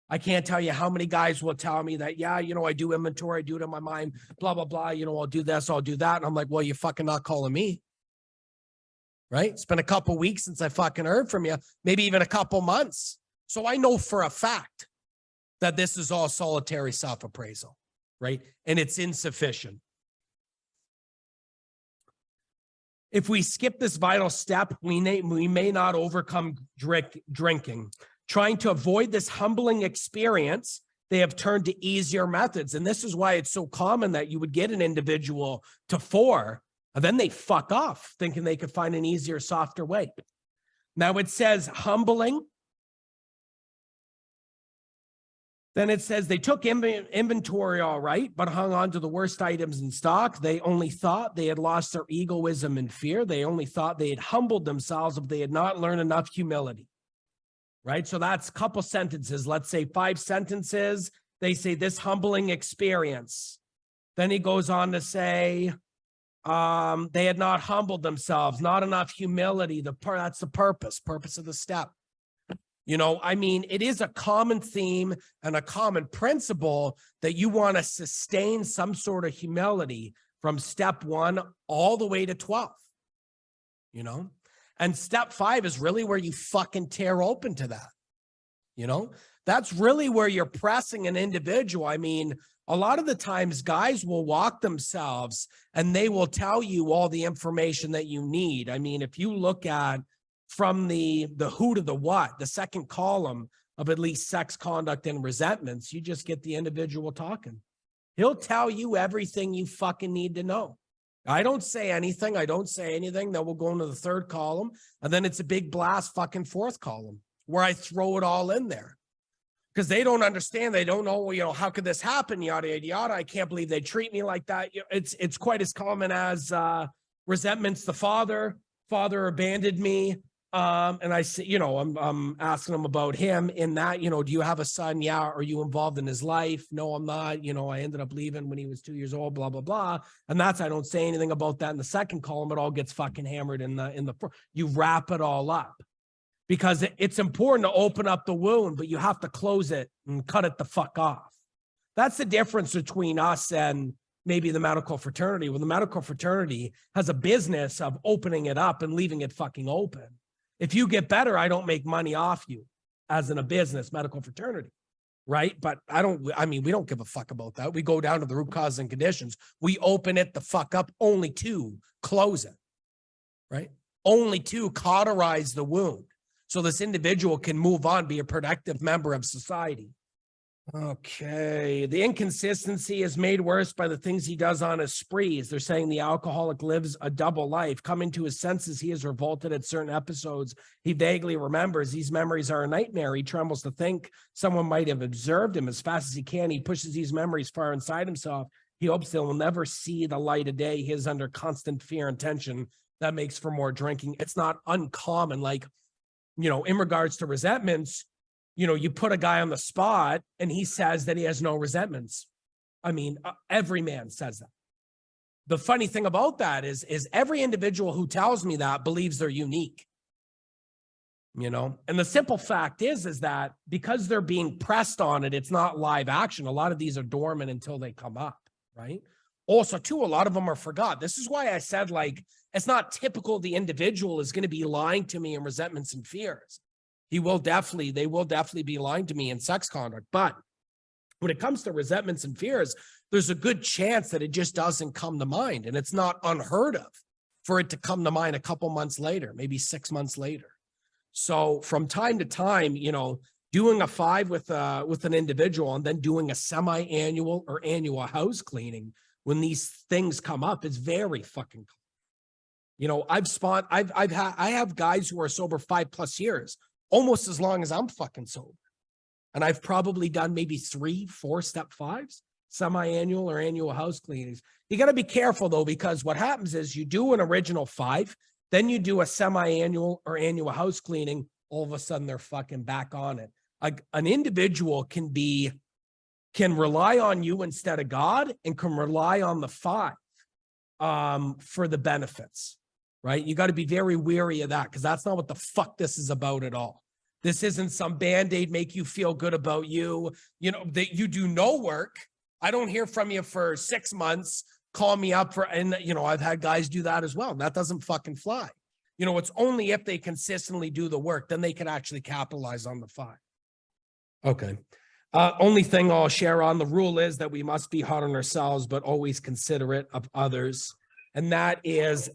[SPEAKER 2] I can't tell you how many guys will tell me that, yeah, you know, I do inventory, I do it in my mind, blah, blah, blah, you know, I'll do this, I'll do that. And I'm like, well, you're fucking not calling me, right? It's been a couple weeks since I fucking heard from you, maybe even a couple months. So I know for a fact that this is all solitary self-appraisal, right? And it's insufficient. If we skip this vital step, we may not overcome drinking. Trying to avoid this humbling experience, they have turned to easier methods. And this is why it's so common that you would get an individual to 4, and then they fuck off, thinking they could find an easier, softer way. Now it says humbling. Then it says they took inventory all right, but hung on to the worst items in stock. They only thought they had lost their egoism and fear. They only thought they had humbled themselves if they had not learned enough humility. Right? So that's a couple sentences. Let's say 5 sentences. They say this humbling experience. Then he goes on to say they had not humbled themselves, not enough humility. That's the purpose of the step. You know, I mean, it is a common theme and a common principle that you want to sustain some sort of humility from step 1 all the way to 12, you know? And step 5 is really where you fucking tear open to that. You know, that's really where you're pressing an individual. I mean, a lot of the times guys will walk themselves and they will tell you all the information that you need. I mean, if you look at from the who to the what, the second column of at least sex, conduct, and resentments, you just get the individual talking. He'll tell you everything you fucking need to know. I don't say anything. Then we'll go into the 3rd column. And then it's a big blast fucking 4th column where I throw it all in there. Because they don't understand. They don't know, you know, how could this happen? Yada, yada, yada. I can't believe they treat me like that. You know, it's quite as common as resentments. The father abandoned me. And I say, you know, I'm asking him about him in that, you know, do you have a son? Yeah. Are you involved in his life? No, I'm not. You know, I ended up leaving when he was 2 years old, blah, blah, blah. And I don't say anything about that in the 2nd column. It all gets fucking hammered you wrap it all up because it's important to open up the wound, but you have to close it and cut it the fuck off. That's the difference between us and maybe the medical fraternity. When the medical fraternity has a business of opening it up and leaving it fucking open. If you get better, I don't make money off you as in a business medical fraternity. Right. But we don't give a fuck about that. We go down to the root cause and conditions. We open it the fuck up only to close it. Right. Only to cauterize the wound. So this individual can move on, be a productive member of society. Okay. The inconsistency is made worse by the things he does on his sprees. They're saying the alcoholic lives a double life. Coming to his senses, he is revolted at certain episodes. He vaguely remembers. These memories are a nightmare. He trembles to think someone might have observed him. As fast as he can, he pushes these memories far inside himself. He hopes they will never see the light of day. He is under constant fear and tension. That makes for more drinking. It's not uncommon. Like, in regards to resentments, you put a guy on the spot and he says that he has no resentments. I mean, every man says that. The funny thing about that is every individual who tells me that believes they're unique. And the simple fact is that because they're being pressed on it, it's not live action. A lot of these are dormant until they come up, right? Also, too, a lot of them are forgot. This is why I said, like, it's not typical the individual is going to be lying to me in resentments and fears. They will definitely be lying to me in sex conduct. But when it comes to resentments and fears, there's a good chance that it just doesn't come to mind. And it's not unheard of for it to come to mind a couple months later, maybe 6 months later. So from time to time, doing a 5 with an individual and then doing a semi-annual or annual house cleaning when these things come up is very fucking cool. I have guys who are sober 5+ years, almost as long as I'm fucking sober. And I've probably done maybe 3-4 step 5s, semi-annual or annual house cleanings. You got to be careful though, because what happens is you do an original 5, then you do a semi-annual or annual house cleaning. All of a sudden they're fucking back on it. An individual can rely on you instead of God and can rely on the 5 for the benefits. Right? You got to be very wary of that because that's not what the fuck this is about at all. This isn't some Band-Aid make you feel good about you, that you do no work. I don't hear from you for 6 months, call me up and I've had guys do that as well. That doesn't fucking fly. It's only if they consistently do the work, then they can actually capitalize on the 5. Okay. Only thing I'll share on the rule is that we must be hard on ourselves, but always considerate of others. And that is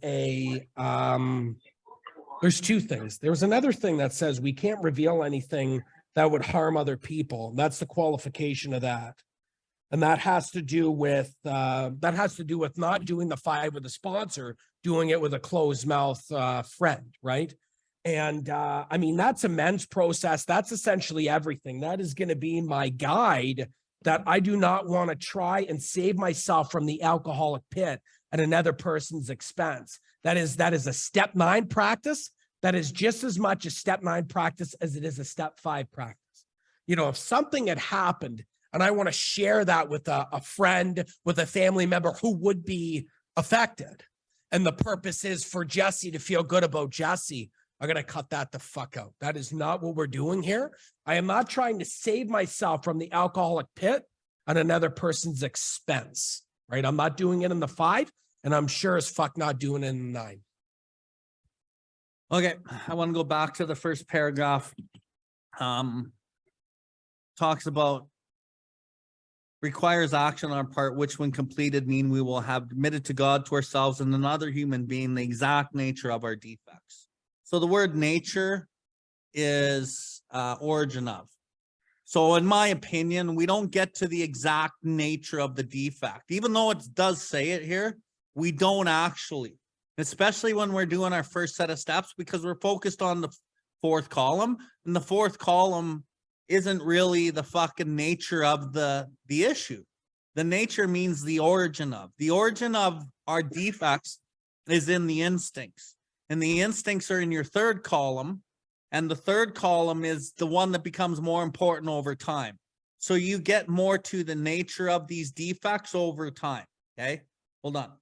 [SPEAKER 2] there's 2 things. There's another thing that says we can't reveal anything that would harm other people. That's the qualification of that. And that has to do with not doing the 5 with a sponsor, doing it with a closed mouth friend, right? And that's a men's process. That's essentially everything. That is going to be my guide that I do not want to try and save myself from the alcoholic pit at another person's expense. That is a step 9 practice. That is just as much a step 9 practice as it is a step 5 practice. If something had happened and I want to share that with a friend, with a family member who would be affected, and the purpose is for Jesse to feel good about Jesse, I'm going to cut that the fuck out. That is not what we're doing here. I am not trying to save myself from the alcoholic pit at another person's expense, right? I'm not doing it in the 5, and I'm sure as fuck not doing it in the 9.
[SPEAKER 1] Okay, I want to go back to the first paragraph. Talks about requires action on our part, which when completed mean we will have admitted to God, to ourselves, and another human being the exact nature of our defects. So the word nature is origin of. So in my opinion, we don't get to the exact nature of the defect. Even though it does say it here, we don't actually. Especially when we're doing our first set of steps, because we're focused on the 4th column, and the 4th column isn't really the fucking nature of the issue. The nature means the origin of. The origin of our defects is in the instincts, and the instincts are in your 3rd column, and the 3rd column is the one that becomes more important over time. So you get more to the nature of these defects over time. Okay, hold on.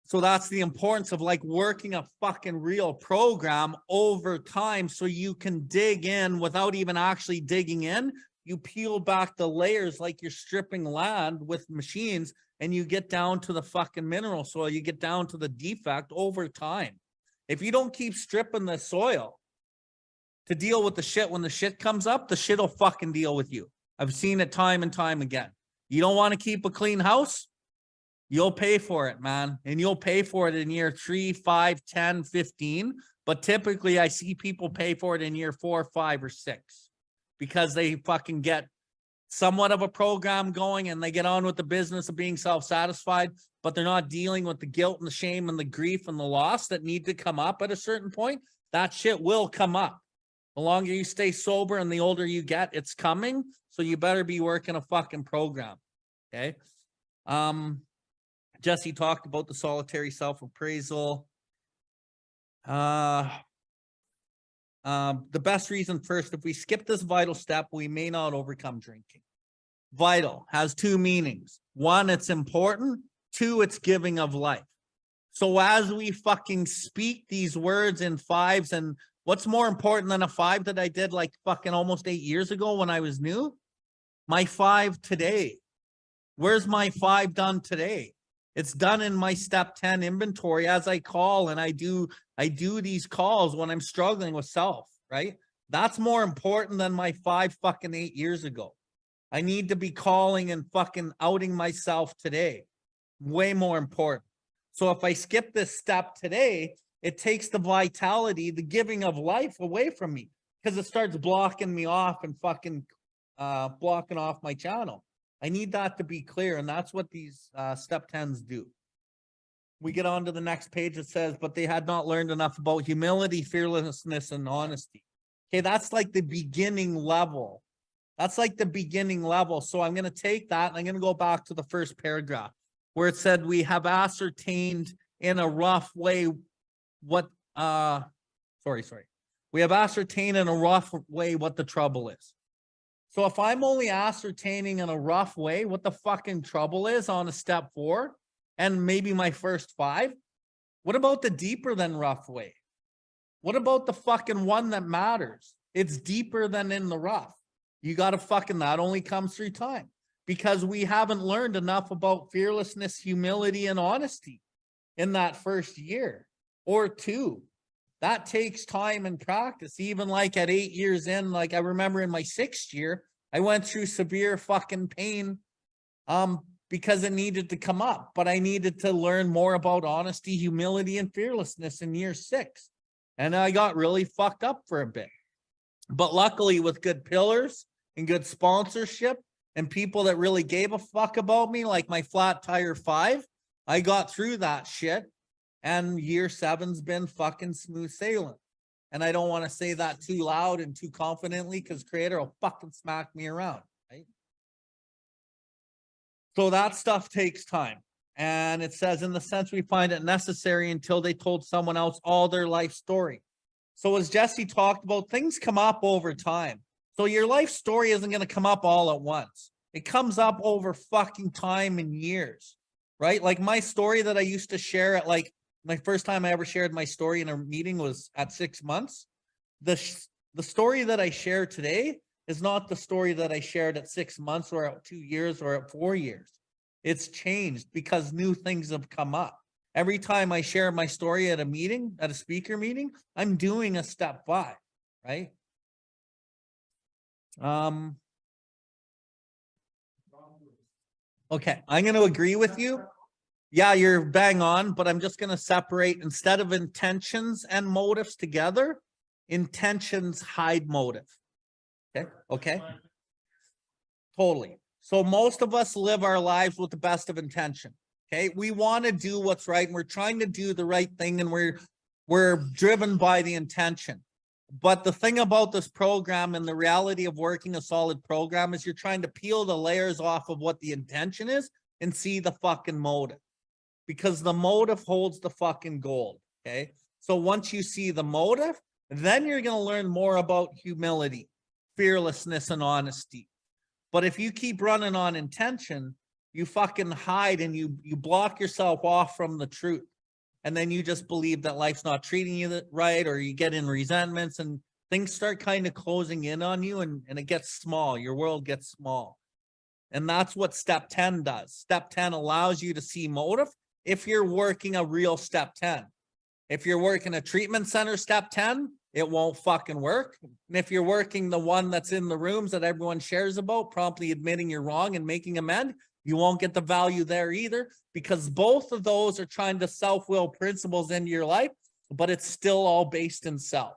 [SPEAKER 1] So that's the importance of like working a fucking real program over time so you can dig in without even actually digging in. you peel back the layers like you're stripping land with machines, and you get down to the fucking mineral soil. You get down to the defect over time. If you don't keep stripping the soil to deal with the shit, when the shit comes up, the shit will fucking deal with you. I've seen it time and time again. You don't want to keep a clean house? You'll pay for it, man. And you'll pay for it in year 3, 5, 10, 15. But typically I see people pay for it in year 4, 5, or 6 because they fucking get somewhat of a program going and they get on with the business of being self-satisfied, but they're not dealing with the guilt and the shame and the grief and the loss that need to come up at a certain point. That shit will come up. The longer you stay sober and the older you get, it's coming. So you better be working a fucking program. Okay. Jesse talked about the solitary self-appraisal. The best reason first, if we skip this vital step, we may not overcome drinking. Vital has 2 meanings. 1, it's important. 2, it's giving of life. So as we fucking speak these words in 5s, and what's more important than a 5 that I did like fucking almost 8 years ago when I was new? My 5 today. Where's my 5 done today? It's done in my step 10 inventory as I call, and I do these calls when I'm struggling with self, right? That's more important than my 5 fucking 8 years ago. I need to be calling and fucking outing myself today. Way more important. So if I skip this step today, it takes the vitality, the giving of life away from me because it starts blocking me off and fucking blocking off my channel. I need that to be clear, and that's what these step 10s do. We get on to the next page. It says, but they had not learned enough about humility, fearlessness, and honesty. Okay, that's like the beginning level. That's like the beginning level. So I'm going to take that and I'm going to go back to the first paragraph where it said we have ascertained in a rough way what, we have ascertained in a rough way what the trouble is. So if I'm only ascertaining in a rough way what the fucking trouble is on a step 4 and maybe my first 5, what about the deeper than rough way? What about the fucking one that matters? It's deeper than in the rough. You got to fucking, that only comes through time because we haven't learned enough about fearlessness, humility, and honesty in that first year or 2. That takes time and practice. Even like at 8 years in, like I remember in my 6th year, I went through severe fucking pain because it needed to come up, but I needed to learn more about honesty, humility, and fearlessness in year 6. And I got really fucked up for a bit. But luckily with good pillars and good sponsorship and people that really gave a fuck about me, like my flat tire 5, I got through that shit. And year 7's been fucking smooth sailing. And I don't want to say that too loud and too confidently because Creator will fucking smack me around, right? So that stuff takes time. And it says, in the sense we find it necessary until they told someone else all their life story. So as Jesse talked about, things come up over time. So your life story isn't going to come up all at once. It comes up over fucking time and years, right? Like my story that I used to share at like, my first time I ever shared my story in a meeting was at 6 months. The story that I share today is not the story that I shared at 6 months or at 2 years or at 4 years. It's changed because new things have come up. Every time I share my story at a meeting, at a speaker meeting, I'm doing a step 5, right? Okay, I'm going to agree with you. Yeah, you're bang on, but I'm just going to separate instead of intentions and motives together, intentions hide motive. Okay. Okay. Totally. So most of us live our lives with the best of intention. Okay. We want to do what's right and we're trying to do the right thing and we're driven by the intention. But the thing about this program and the reality of working a solid program is you're trying to peel the layers off of what the intention is and see the fucking motive. Because the motive holds the fucking gold, okay? So once you see the motive, then you're going to learn more about humility, fearlessness, and honesty. But if you keep running on intention, you fucking hide and you block yourself off from the truth. And then you just believe that life's not treating you right, or you get in resentments and things start kind of closing in on you and it gets small. Your world gets small. And that's what step 10 does. Step 10 allows you to see motive if you're working a real step 10. If you're working a treatment center step 10, it won't fucking work. And if you're working the one that's in the rooms that everyone shares about, promptly admitting you're wrong and making amend, you won't get the value there either, because both of those are trying to self-will principles into your life, but it's still all based in self.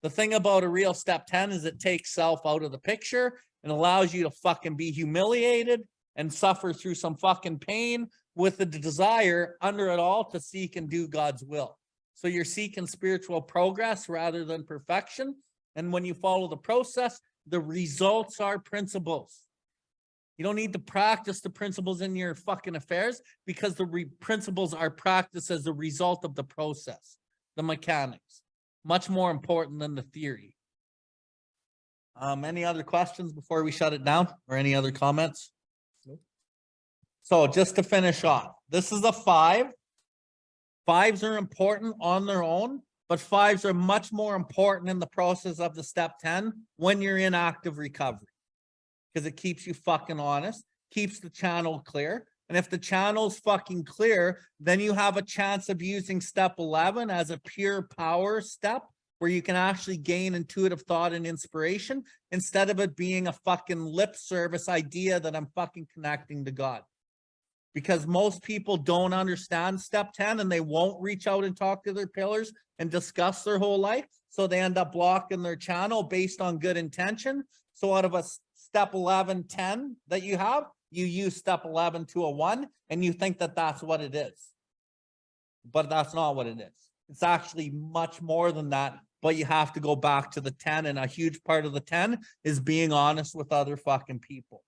[SPEAKER 1] The thing about a real step 10 is it takes self out of the picture and allows you to fucking be humiliated and suffer through some fucking pain with the desire under it all to seek and do God's will. So you're seeking spiritual progress rather than perfection. And when you follow the process, the results are principles. You don't need to practice the principles in your fucking affairs, because the principles are practiced as a result of the process, the mechanics. Much more important than the theory. Any other questions before we shut it down, or any other comments? Nope. So just to finish off, this is a 5. 5s are important on their own, but 5s are much more important in the process of the step 10 when you're in active recovery, because it keeps you fucking honest, keeps the channel clear. And if the channel's fucking clear, then you have a chance of using step 11 as a pure power step, where you can actually gain intuitive thought and inspiration instead of it being a fucking lip service idea that I'm fucking connecting to God. Because most people don't understand step 10 and they won't reach out and talk to their pillars and discuss their whole life. So they end up blocking their channel based on good intention. So out of a step 11, 10 that you have, you use step 11 to a 1 and you think that that's what it is. But that's not what it is. It's actually much more than that, but you have to go back to the 10, and a huge part of the 10 is being honest with other fucking people.